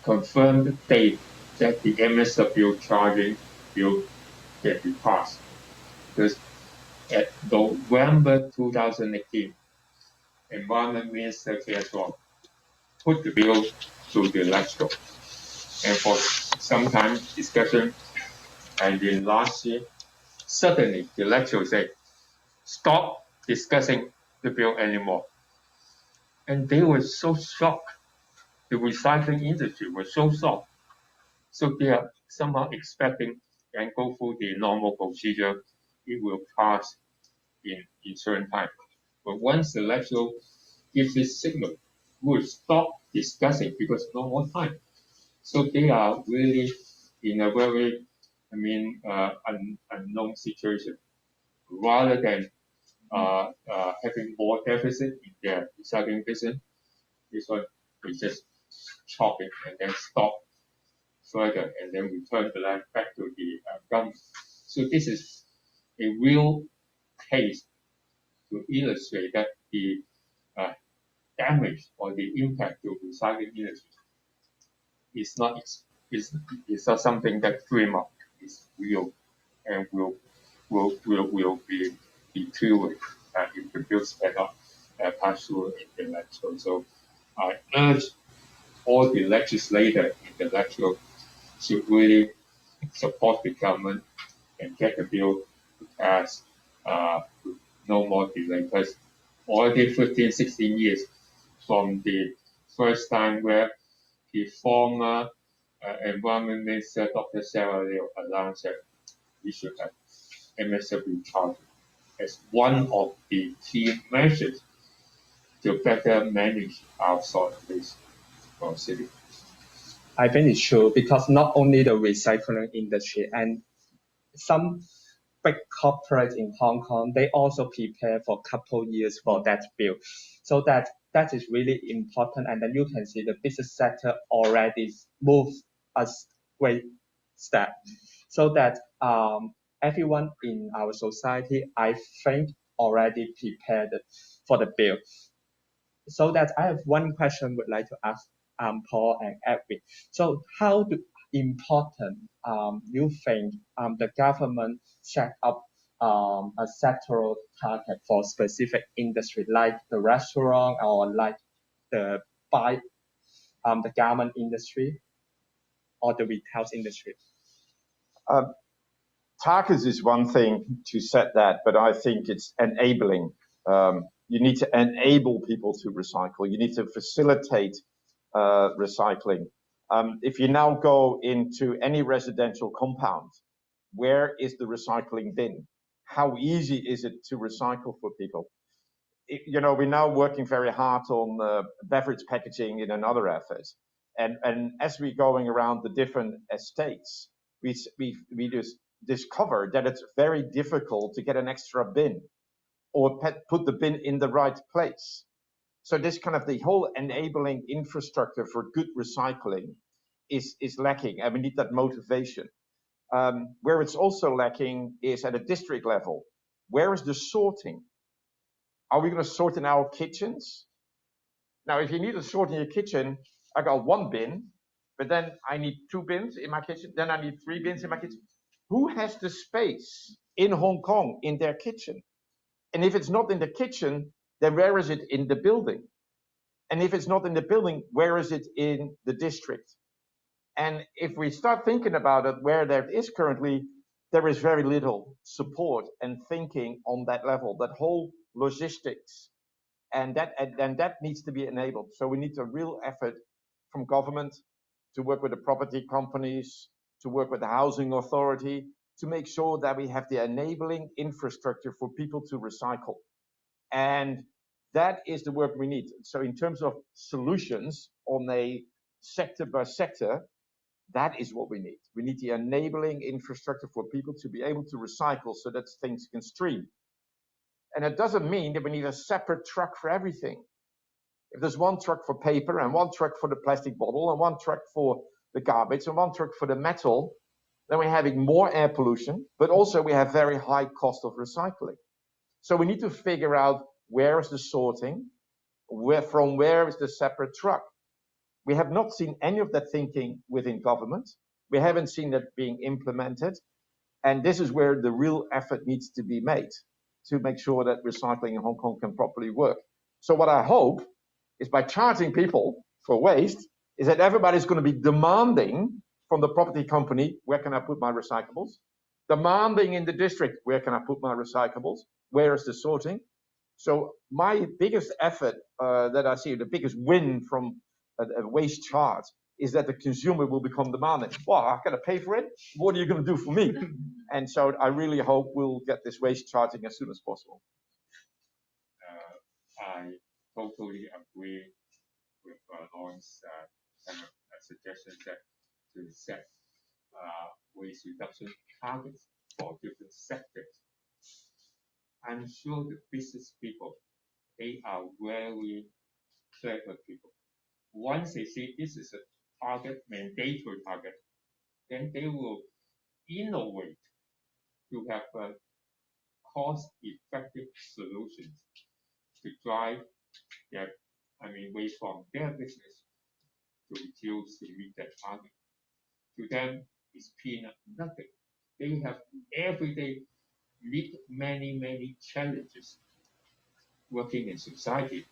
confirmed date that the MSW charging will get passed. Because at November 2018, Environment Minister Kershaw put the bill to the electoral, and for some time discussion, and then last year, suddenly the electoral said, stop discussing the bill anymore. And they were so shocked. The recycling industry was so shocked. So they are somehow expecting and go through the normal procedure. It will pass in certain time. But once the electoral gives this signal, we will stop discussing because no more time. So they are really in a very, unknown situation. Rather than having more deficit in their recycling business, this one we just chop it and then stop further, and then return the land back to the government. So this is a real case to illustrate that the damage or the impact to recycling industry is not something that dream up. It's real and will be true if the bills cannot pass through in the electoral. So I urge all the legislators in the electoral should really support the government and get the bill passed with no more delay. Because already 15, 16 years from the first time where the former Environment Minister Dr. Sarah Liu announced that we should have MSW charging as one of the key measures to better manage our solid waste from city. I think it's true because not only the recycling industry and some big corporates in Hong Kong, they also prepare for a couple years for that bill. So that is really important. And then you can see the business sector already moves a great step. So that everyone in our society, I think, already prepared for the bill. So that I have one question would like to ask Paul and Edwin. So how important you think the government set up a sectoral target for specific industry like the restaurant or like the the garment industry or the retail industry? Targets is one thing to set that, but I think it's enabling. You need to enable people to recycle. You need to facilitate recycling. If you now go into any residential compound, where is the recycling bin? How easy is it to recycle for people? You know, we're now working very hard on beverage packaging in another effort. And as we're going around the different estates, we just discover that it's very difficult to get an extra bin or put the bin in the right place. So this kind of the whole enabling infrastructure for good recycling is lacking, and we need that motivation. Where it's also lacking is at a district level. Where is the sorting? Are we going to sort in our kitchens? Now, if you need to sort in your kitchen, I got one bin, but then I need 2 bins in my kitchen, then I need 3 bins in my kitchen. Who has the space in Hong Kong in their kitchen? And if it's not in the kitchen, then where is it in the building? And if it's not in the building, where is it in the district? And if we start thinking about it, where there is currently, there is very little support and thinking on that level, that whole logistics. And that needs to be enabled. So we need a real effort from government to work with the property companies, to work with the housing authority, to make sure that we have the enabling infrastructure for people to recycle. And that is the work we need. So in terms of solutions on a sector by sector, that is what we need. We need the enabling infrastructure for people to be able to recycle so that things can stream. And it doesn't mean that we need a separate truck for everything. If there's one truck for paper and one truck for the plastic bottle and one truck for the garbage and one truck for the metal, then we're having more air pollution, but also we have very high cost of recycling. So we need to figure out where is the sorting, from where is the separate truck. We have not seen any of that thinking within government. We haven't seen that being implemented. And this is where the real effort needs to be made to make sure that recycling in Hong Kong can properly work. So what I hope is by charging people for waste, is that everybody's going to be demanding from the property company, where can I put my recyclables? Demanding in the district, where can I put my recyclables? Where is the sorting? So my biggest effort that I see, the biggest win from a waste charge, is that the consumer will become demanding. Well, I've got to pay for it. What are you going to do for me? And so I really hope we'll get this waste charging as soon as possible. I totally agree with Lawrence's kind of suggestion that to set waste reduction targets for different sectors. I'm sure the business people, they are very clever people. Once they see this is a target, mandatory target, then they will innovate to have cost-effective solutions to drive their, waste from their business to reduce to meet that target. To them, it's peanut nothing. They have every day meet many challenges working in society.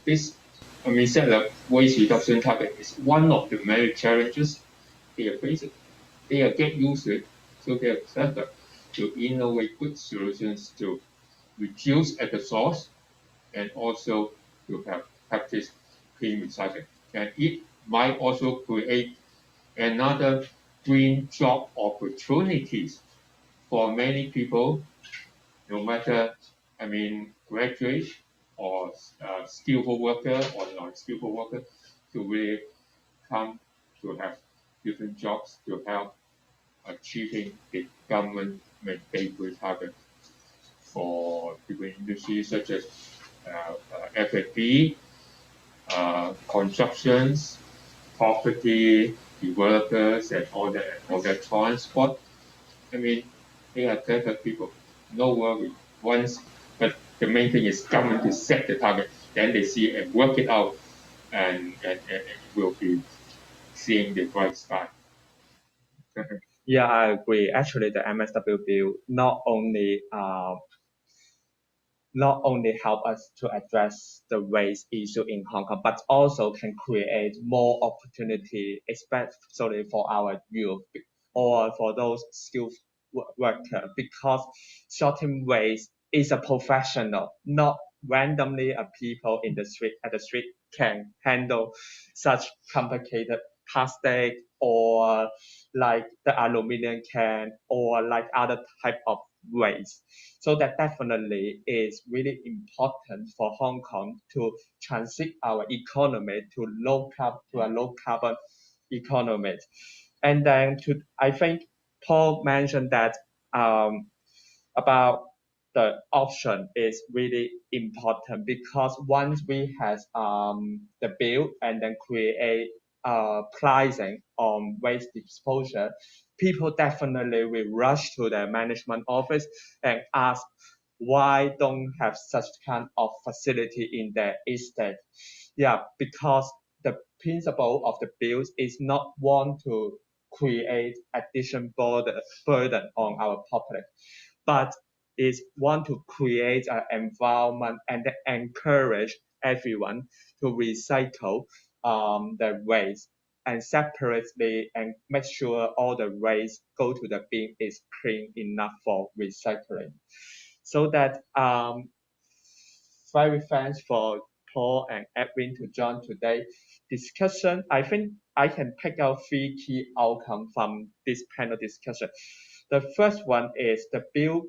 This, set a waste reduction target is one of the many challenges they are facing. They are get used to it, so they are clever to innovate good solutions to reduce at the source and also to have practice clean recycling. And it might also create another green job opportunities for many people, no matter, graduate or skillful worker or non-skillful worker, to really come to have different jobs to help achieving the government mandatory target for different industries such as F&B, constructions, property developers, and all that transport. I mean, they are clever people. No worry. But the main thing is government to set the target, then they see and work it out, and will be seeing the bright sky. Yeah, I agree. Actually, the MSW bill not only help us to address the waste issue in Hong Kong, but also can create more opportunity, especially for our youth or for those skilled workers, because sorting waste is a professional, not randomly a people in the street at the street can handle such complicated plastic or like the aluminum can or like other type of waste. So that definitely is really important for Hong Kong to transit our economy to a low carbon economy. And then I think Paul mentioned that about the option is really important because once we have the bill and then create pricing on waste disposal, people definitely will rush to the management office and ask why don't have such kind of facility in their estate. Yeah, because the principle of the bills is not want to create additional burden on our public, but is want to create an environment and encourage everyone to recycle the waste and separately and make sure all the waste go to the bin is clean enough for recycling. So that very thanks for Paul and Edwin to join today's discussion. I think I can pick out 3 key outcomes from this panel discussion. The first one is the bill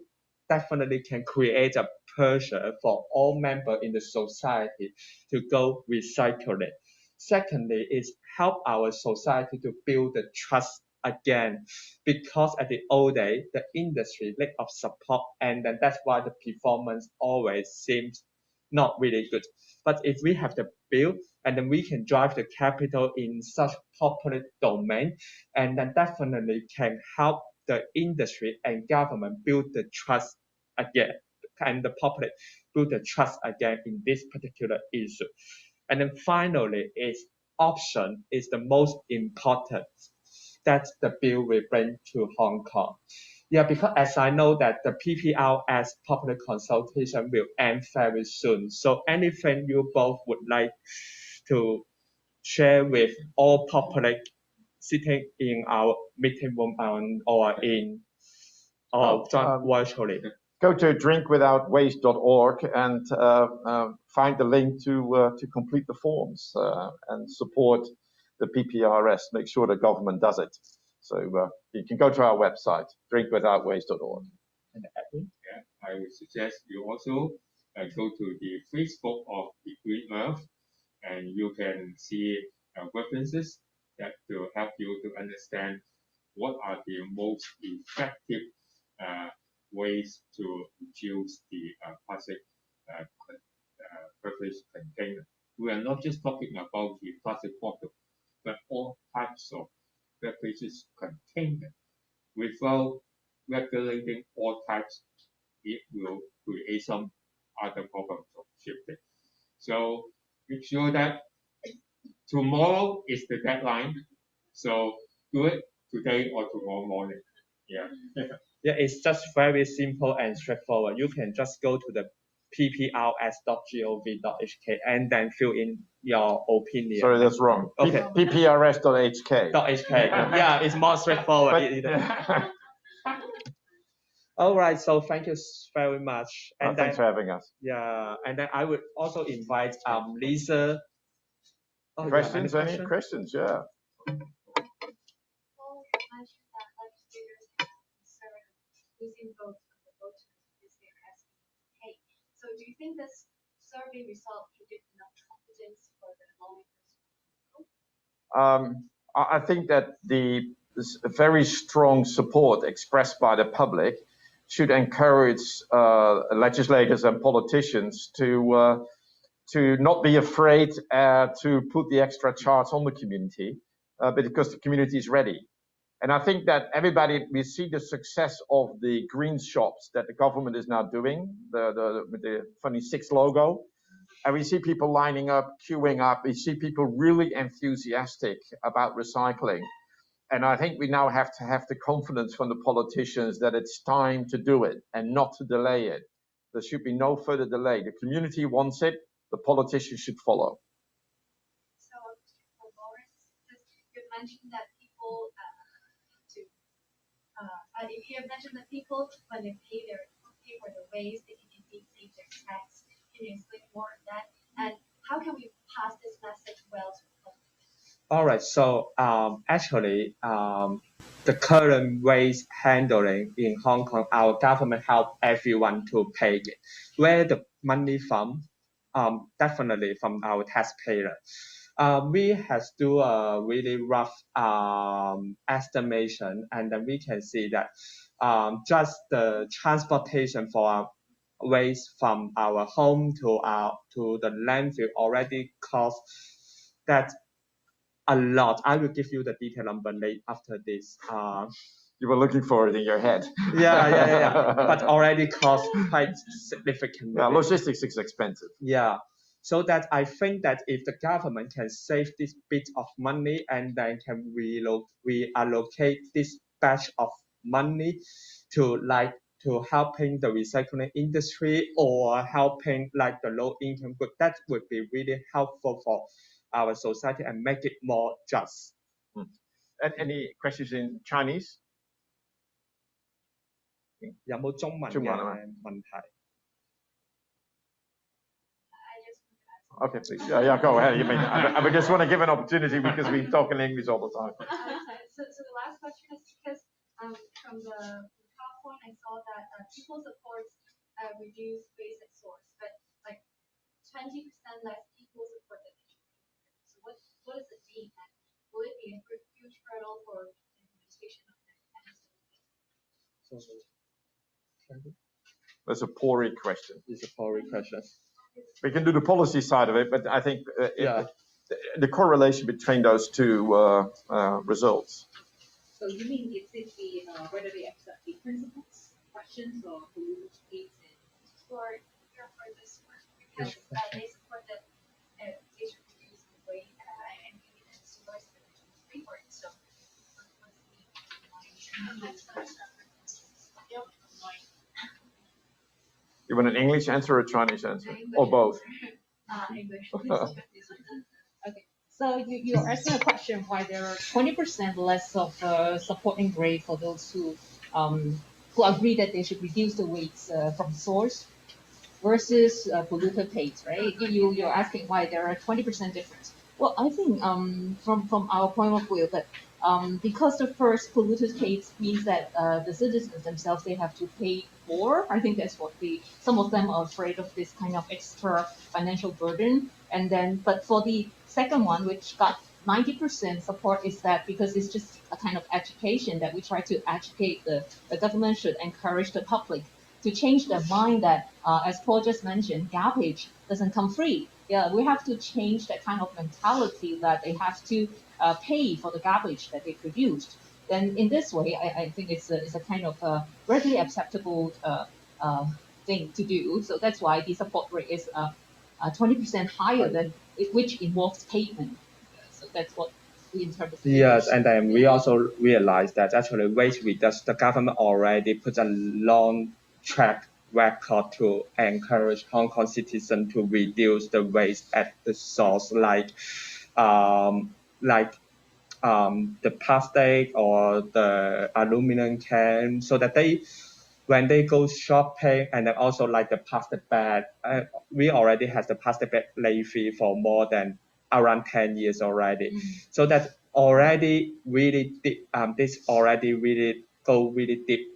definitely can create a pressure for all members in the society to go recycling. Secondly, is help our society to build the trust again, because at the old day, the industry lack of support, and then that's why the performance always seems not really good. But if we have the bill and then we can drive the capital in such public domain, and then definitely can help the industry and government build the trust again, and the public build the trust again in this particular issue. And then finally, is option is the most important that the bill will bring to Hong Kong. Yeah, because as I know that the PPRS public consultation will end very soon. So anything you both would like to share with all public sitting in our meeting room or in or virtually. Go to drinkwithoutwaste.org and find the link to complete the forms and support the PPRS. Make sure the government does it. So you can go to our website, drinkwithoutwaste.org. Yeah, I would suggest you also go to the Facebook of the Green Earth, and you can see references that will help you to understand what are the most effective ways to reduce the plastic beverage container. We are not just talking about the plastic bottle, but all types of beverages container. Without regulating all types, it will create some other problems of shipping. So make sure that tomorrow is the deadline. So do it today or tomorrow morning. Yeah. Yeah, it's just very simple and straightforward. You can just go to the pprs.gov.hk and then fill in your opinion. Sorry, that's wrong. Okay. pprs.hk. .hk. Yeah, it's more straightforward. All right, so thank you very much. And thanks for having us. Yeah, and then I would also invite Lisa. Oh, Questions? Yeah, Any questions? Yeah. Losing votes from the voters because they're asking to pay. So do you think this survey result can give enough confidence for the lawmakers? I think that this very strong support expressed by the public should encourage legislators and politicians to not be afraid to put the extra charge on the community, because the community is ready. And I think that we see the success of the green shops that the government is now doing, with the funny 6 logo. And we see people lining up, queuing up. We see people really enthusiastic about recycling. And I think we now have to have the confidence from the politicians that it's time to do it and not to delay it. There should be no further delay. The community wants it. The politicians should follow. So, for Boris, you mentioned that people you have mentioned that people, when they pay for the waste, they can indeed save their tax. Can you explain more on that? And how can we pass this message well to the public? All right, so actually, the current waste handling in Hong Kong, our government help everyone to pay it. Where the money from? Definitely from our taxpayer. We have to do a really rough estimation, and then we can see that just the transportation for our waste from our home to the landfill already cost that a lot. I will give you the detail number late after this. You were looking for it in your head. Yeah. But already cost quite significantly. Yeah, logistics is expensive. Yeah. So that I think that if the government can save this bit of money and then can reallocate this batch of money to helping the recycling industry or helping like the low income group, that would be really helpful for our society and make it more just. And any questions in Chinese? 有冇中文嘅問題？ Okay, please. Yeah, go ahead. I just want to give an opportunity because we talk in English all the time. So the last question is because from the PowerPoint I saw that people support reduce waste at source, but like 20% less people support the So what does it mean? And will it be a huge hurdle for the implementation of the MSW? That's a PORI question. It's a PORI question. We can do the policy side of it, but I think the correlation between those two results. So you mean is it whether they accept the principles, questions, or polluter pays in? For this one, because they support that they should reduce the weight and maybe the source of the report. So what's You want an English answer or a Chinese answer? Or both? English. Okay, so you're asking a question why there are 20% less of supporting rate for those who agree that they should reduce the waste from source versus polluter pays, right? You're asking why there are 20% difference. Well, I think from our point of view that because the first polluter pays means that the citizens themselves, they have to pay more. I think that's what some of them are afraid of, this kind of extra financial burden. And then, but for the second one, which got 90% support, is that because it's just a kind of education that we try to educate the government should encourage the public to change their mind that, as Paul just mentioned, garbage doesn't come free. Yeah, we have to change that kind of mentality that they have to pay for the garbage that they produced. Then in this way, I think it's a kind of readily acceptable thing to do. So that's why the support rate is 20% higher than which involves payment. So that's what we interpret. Yes, and then we also realize that actually waste reduction, the government already put a long track record to encourage Hong Kong citizens to reduce the waste at the source, like the plastic or the aluminum can, so that when they go shopping, and then also like the plastic bag, we already have the plastic bag levy for more than around 10 years already. So that already really deep, this already really go really deep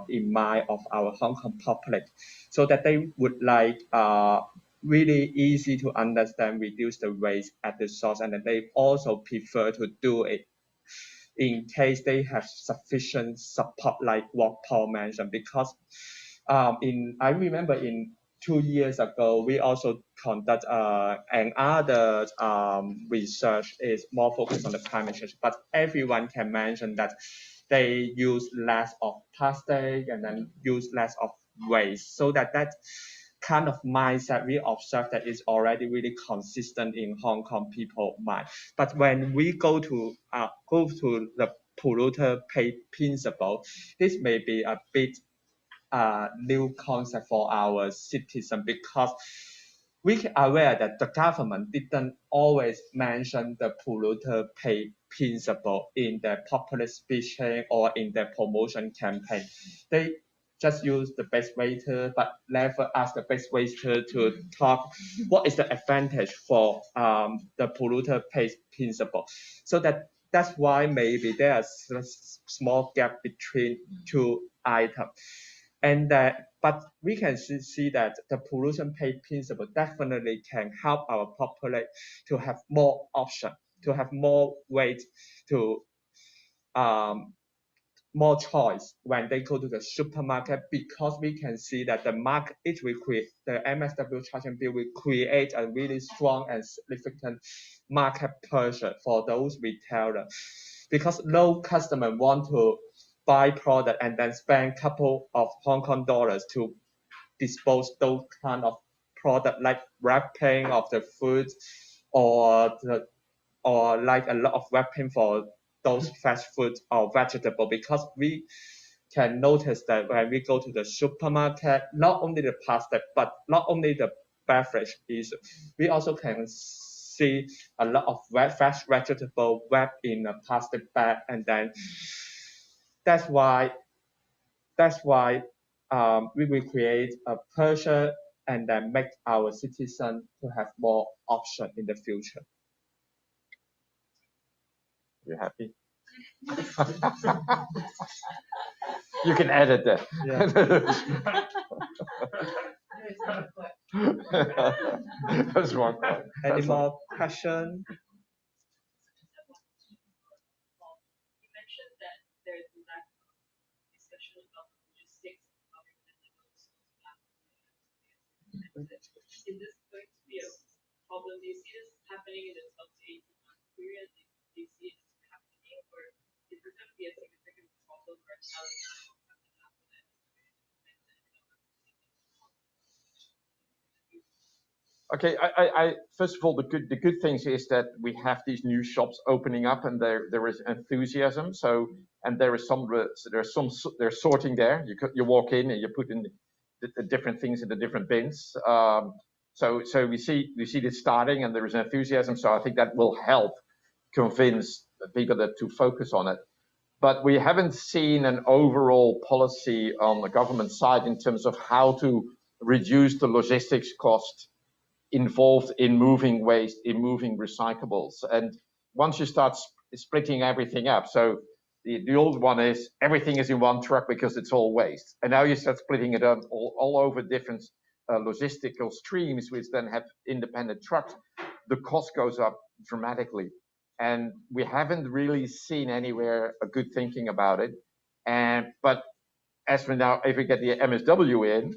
in mind of our Hong Kong public, so that they would like really easy to understand, reduce the waste at the source, and then they also prefer to do it in case they have sufficient support, like what Paul mentioned. Because I remember in 2 years ago, we also conduct another research is more focused on the climate change, but everyone can mention that they use less of plastic and then use less of waste, so that kind of mindset we observe that is already really consistent in Hong Kong people mind. But when we go to the polluter pay principle, this may be a bit new concept for our citizen, because we are aware that the government didn't always mention the polluter pay principle in their popular speeching or in their promotion campaign. They just use the best waiter, but never ask the best waiter to talk what is the advantage for the polluter pay principle. So that's why maybe there is a small gap between two items. And but we can see that the pollution pay principle definitely can help our population to have more option, to have more ways to more choice when they go to the supermarket, because we can see that the market, the MSW charging bill will create a really strong and significant market pressure for those retailers, because no customer want to buy product and then spend a couple of Hong Kong dollars to dispose those kind of product, like wrapping of the food or like a lot of wrapping for those fresh food or vegetable. Because we can notice that when we go to the supermarket, not only the plastic, but not only the beverage is, we also can see a lot of fresh vegetable wrapped in a plastic bag, and then that's why we will create a pressure and then make our citizens to have more option in the future. You happy? You can edit that. Yeah. That's one. Any more questions? You mentioned that there's a lack of discussion about logistics and how you're going to Is this going to be a problem? Do you see this happening in the 12 to 18-month period? Do you see it happening, or is this going to be a significant problem for how it's going to happen? Okay, I first of all, the good things is that we have these new shops opening up, and there is enthusiasm. So, and there's sorting there. You walk in and you put in the different things in the different bins. So we see this starting, and there is enthusiasm. So I think that will help convince the people that to focus on it. But we haven't seen an overall policy on the government side in terms of how to reduce the logistics cost involved in moving waste, in moving recyclables. And once you start splitting everything up, so the old one is everything is in one truck because it's all waste. And now you start splitting it up all over different logistical streams, which then have independent trucks. The cost goes up dramatically. And we haven't really seen anywhere a good thinking about it. But as for now, if we get the MSW in,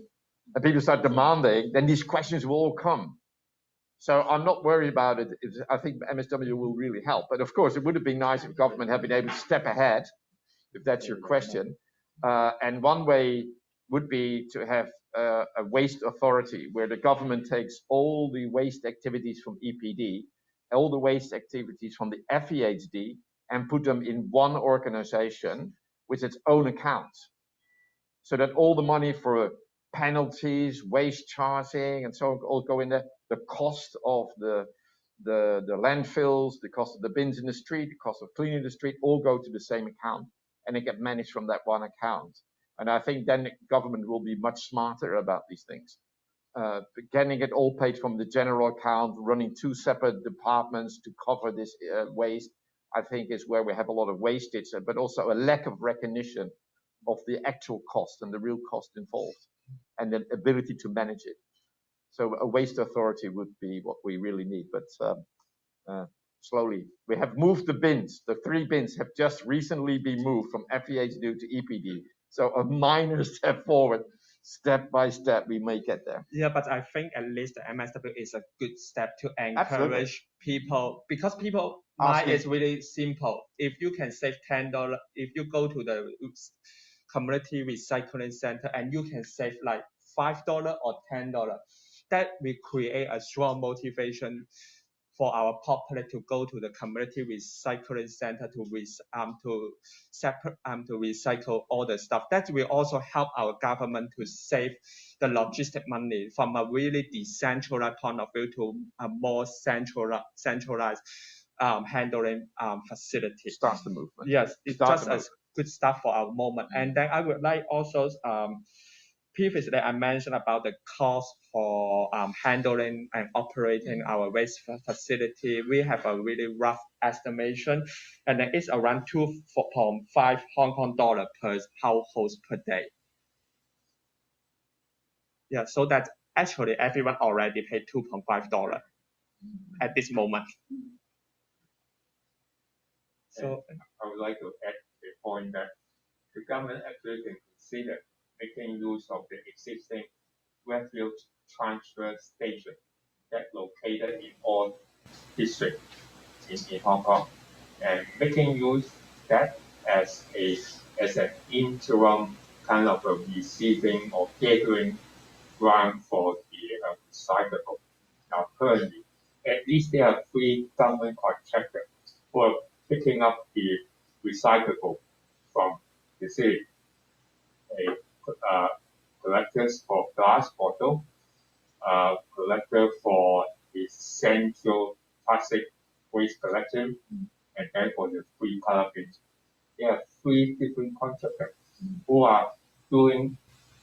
and people start demanding, then these questions will all come. So I'm not worried about it. I think MSW will really help. But of course, it would have been nice if government had been able to step ahead, if that's your question. And one way would be to have a waste authority where the government takes all the waste activities from EPD, all the waste activities from the FEHD, and put them in one organization with its own account. So that all the money for penalties, waste charging, and so on all go in there. The cost of the landfills, the cost of the bins in the street, the cost of cleaning the street, all go to the same account, and they get managed from that one account. And I think then the government will be much smarter about these things. Getting it all paid from the general account, running two separate departments to cover this waste, I think is where we have a lot of wastage, but also a lack of recognition of the actual cost and the real cost involved, and the ability to manage it. So a waste authority would be what we really need. But slowly. We have moved the bins. The 3 bins have just recently been moved from FEHD to EPD. So a minor step forward. Step by step, we may get there. Yeah, but I think at least the MSW is a good step to encourage Absolutely. people, because people mind is really simple. If you can save $10, if you go to the community recycling center and you can save like $5 or $10, that will create a strong motivation for our populace to go to the community recycling center to recycle all the stuff. That will also help our government to save the logistic money from a really decentralized point of view to a more centralized handling facility. Starts the movement. Yes, it's Starts just a good start for our moment. And then I would like also previously, I mentioned about the cost for handling and operating our waste facility. We have a really rough estimation, and then it's around 2.5 Hong Kong dollar per household per day. Yeah, so that actually everyone already paid $2.5 at this moment. So I would like to add the point that the government actually can consider making use of the existing refuge transfer station that located in all districts in Hong Kong, and making use that as an interim kind of a receiving or gathering ground for the recyclable. Now currently, at least there are 3 government contractors who are picking up the recyclable from the city. Collectors for glass bottle, collector for the central plastic waste collection, and then for the 3 color bins. There are 3 different contractors who are doing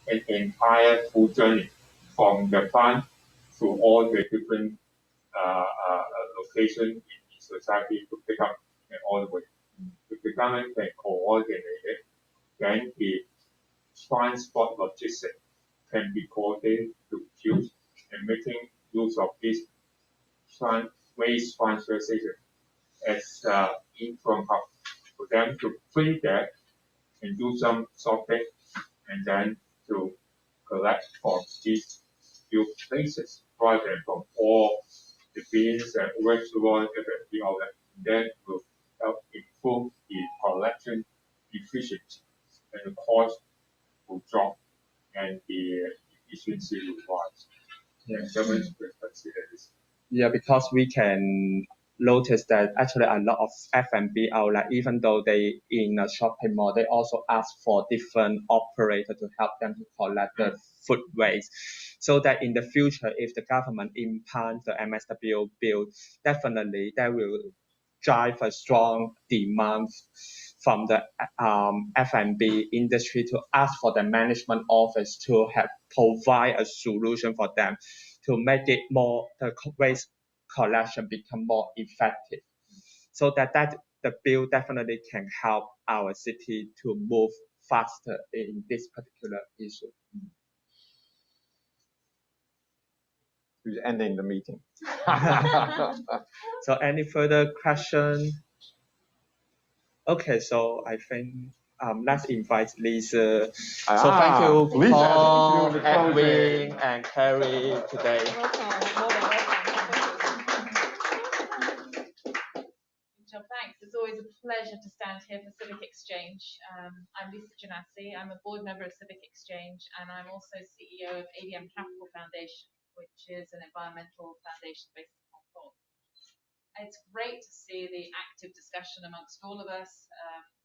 an entire full journey from the plant to all the different locations in society to pick up and all the way. If the government can coordinate it, then the transport logistics can be coordinated to reduce, and making use of this waste transfer station as interim hub for them to free that and do some sorting, and then to collect from these few places rather than from all the bins and restaurants and the outlet. Then will help improve the collection efficiency, and the cost will drop and the efficiency will rise. Yeah, government will consider this. yeah, because we can notice that actually a lot of F&B outlet, even though they in a shopping mall, they also ask for different operator to help them to collect the food waste. So that in the future, if the government implants the MSW bill, definitely that will drive a strong demand from the F&B industry to ask for the management office to provide a solution for them to make it more, the waste collection become more effective. So that the bill definitely can help our city to move faster in this particular issue. Who's ending the meeting? So any further question? Okay, so I think let's invite Lisa. So thank you, Lisa, Paul, thank you for the Edwin, and Carrie today. Thanks. It's always a pleasure to stand here for Civic Exchange. I'm Lisa Janassi. I'm a board member of Civic Exchange, and I'm also CEO of ADM Capital Foundation, which is an environmental foundation based in Hong Kong. It's great to see the active discussion amongst all of us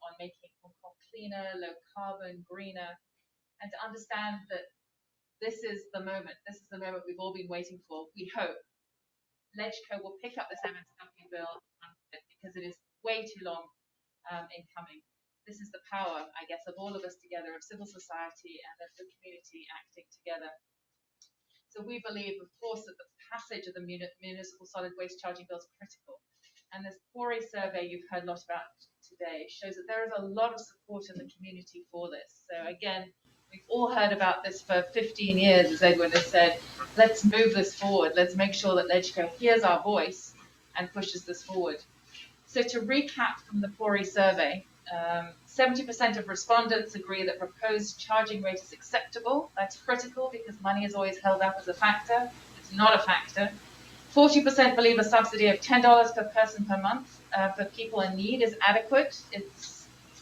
on making Hong Kong cleaner, low carbon, greener, and to understand that this is the moment. This is the moment we've all been waiting for. We hope LegCo will pick up this MSW bill because it is way too long in coming. This is the power, I guess, of all of us together, of civil society and of the community acting together. So we believe, of course, that the passage of the municipal solid waste charging bill is critical. And this PORI survey you've heard a lot about today shows that there is a lot of support in the community for this. So again, we've all heard about this for 15 years, as Edwin has said. Let's move this forward. Let's make sure that LegCo hears our voice and pushes this forward. So to recap from the PORI survey, 70% of respondents agree that proposed charging rate is acceptable. That's critical because money is always held up as a factor. It's not a factor. 40% believe a subsidy of $10 per person per month for people in need is adequate.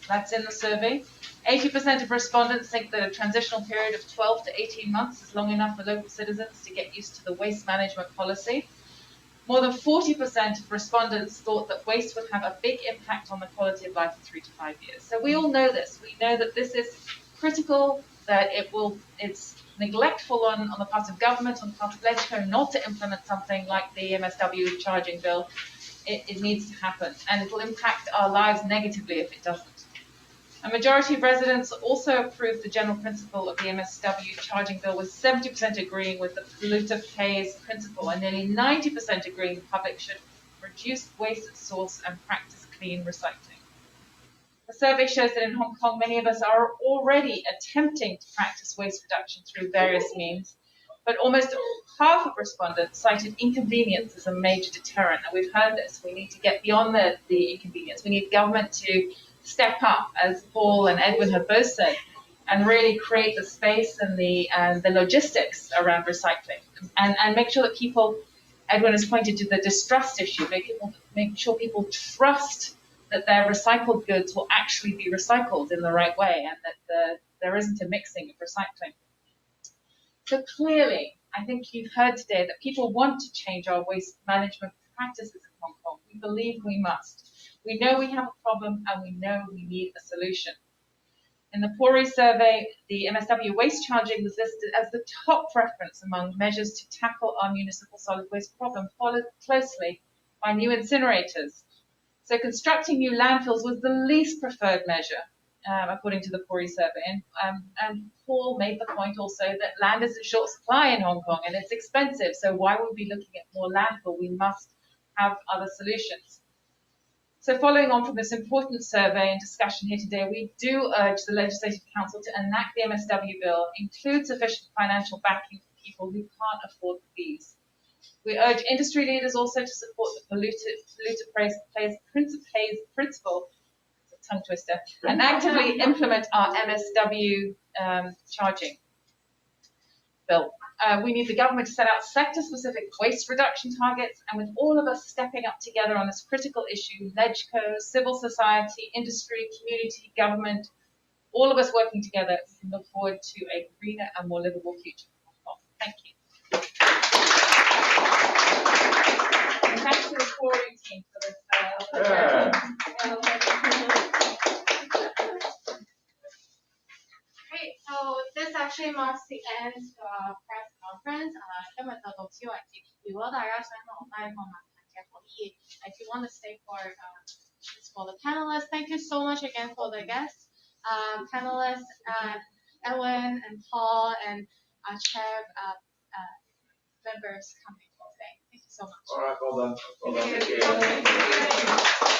That's in the survey. 80% of respondents think that a transitional period of 12 to 18 months is long enough for local citizens to get used to the waste management policy. More than 40% of respondents thought that waste would have a big impact on the quality of life in 3 to 5 years. So we all know this. We know that this is critical, that it's neglectful on the part of government, on the part of legislature, not to implement something like the MSW charging bill. It needs to happen, and it will impact our lives negatively if it doesn't. A majority of residents also approved the general principle of the MSW charging bill, with 70% agreeing with the polluter pays principle and nearly 90% agreeing the public should reduce waste at source and practice clean recycling. The survey shows that in Hong Kong, many of us are already attempting to practice waste reduction through various means, but almost half of respondents cited inconvenience as a major deterrent. And we've heard this. We need to get beyond the inconvenience. We need government to step up, as Paul and Edwin have both said, and really create the space and the logistics around recycling, and make sure that people, Edwin has pointed to the distrust issue, make sure people trust that their recycled goods will actually be recycled in the right way, and that there isn't a mixing of recycling. So clearly, I think you've heard today that people want to change our waste management practices in Hong Kong. We believe we must. We know we have a problem, and we know we need a solution. In the PORI survey, the MSW waste charging was listed as the top preference among measures to tackle our municipal solid waste problem, followed closely by new incinerators. So constructing new landfills was the least preferred measure, according to the PORI survey. And Paul made the point also that land is in short supply in Hong Kong, and it's expensive. So why would we be looking at more landfill? We must have other solutions. So following on from this important survey and discussion here today, we do urge the Legislative Council to enact the MSW bill, include sufficient financial backing for people who can't afford the fees. We urge industry leaders also to support the polluter pays principle, it's a tongue twister, and actively implement our MSW charging bill. We need the government to set out sector-specific waste reduction targets, and with all of us stepping up together on this critical issue, LegCo, civil society, industry, community, government, all of us working together, we can look forward to a greener and more livable future for Hong Kong. Thank you. And thanks to the PORI team for this. Great. So this actually marks the end of our press conference. 今日就到此為止。如果大家想留低個問題嘅，可以 if you want to stay for the panelists. Thank you so much again for the guests, panelists, Edwin and Paul and our chair members coming today. Thank you so much. All right, well done. Well done. Thank you.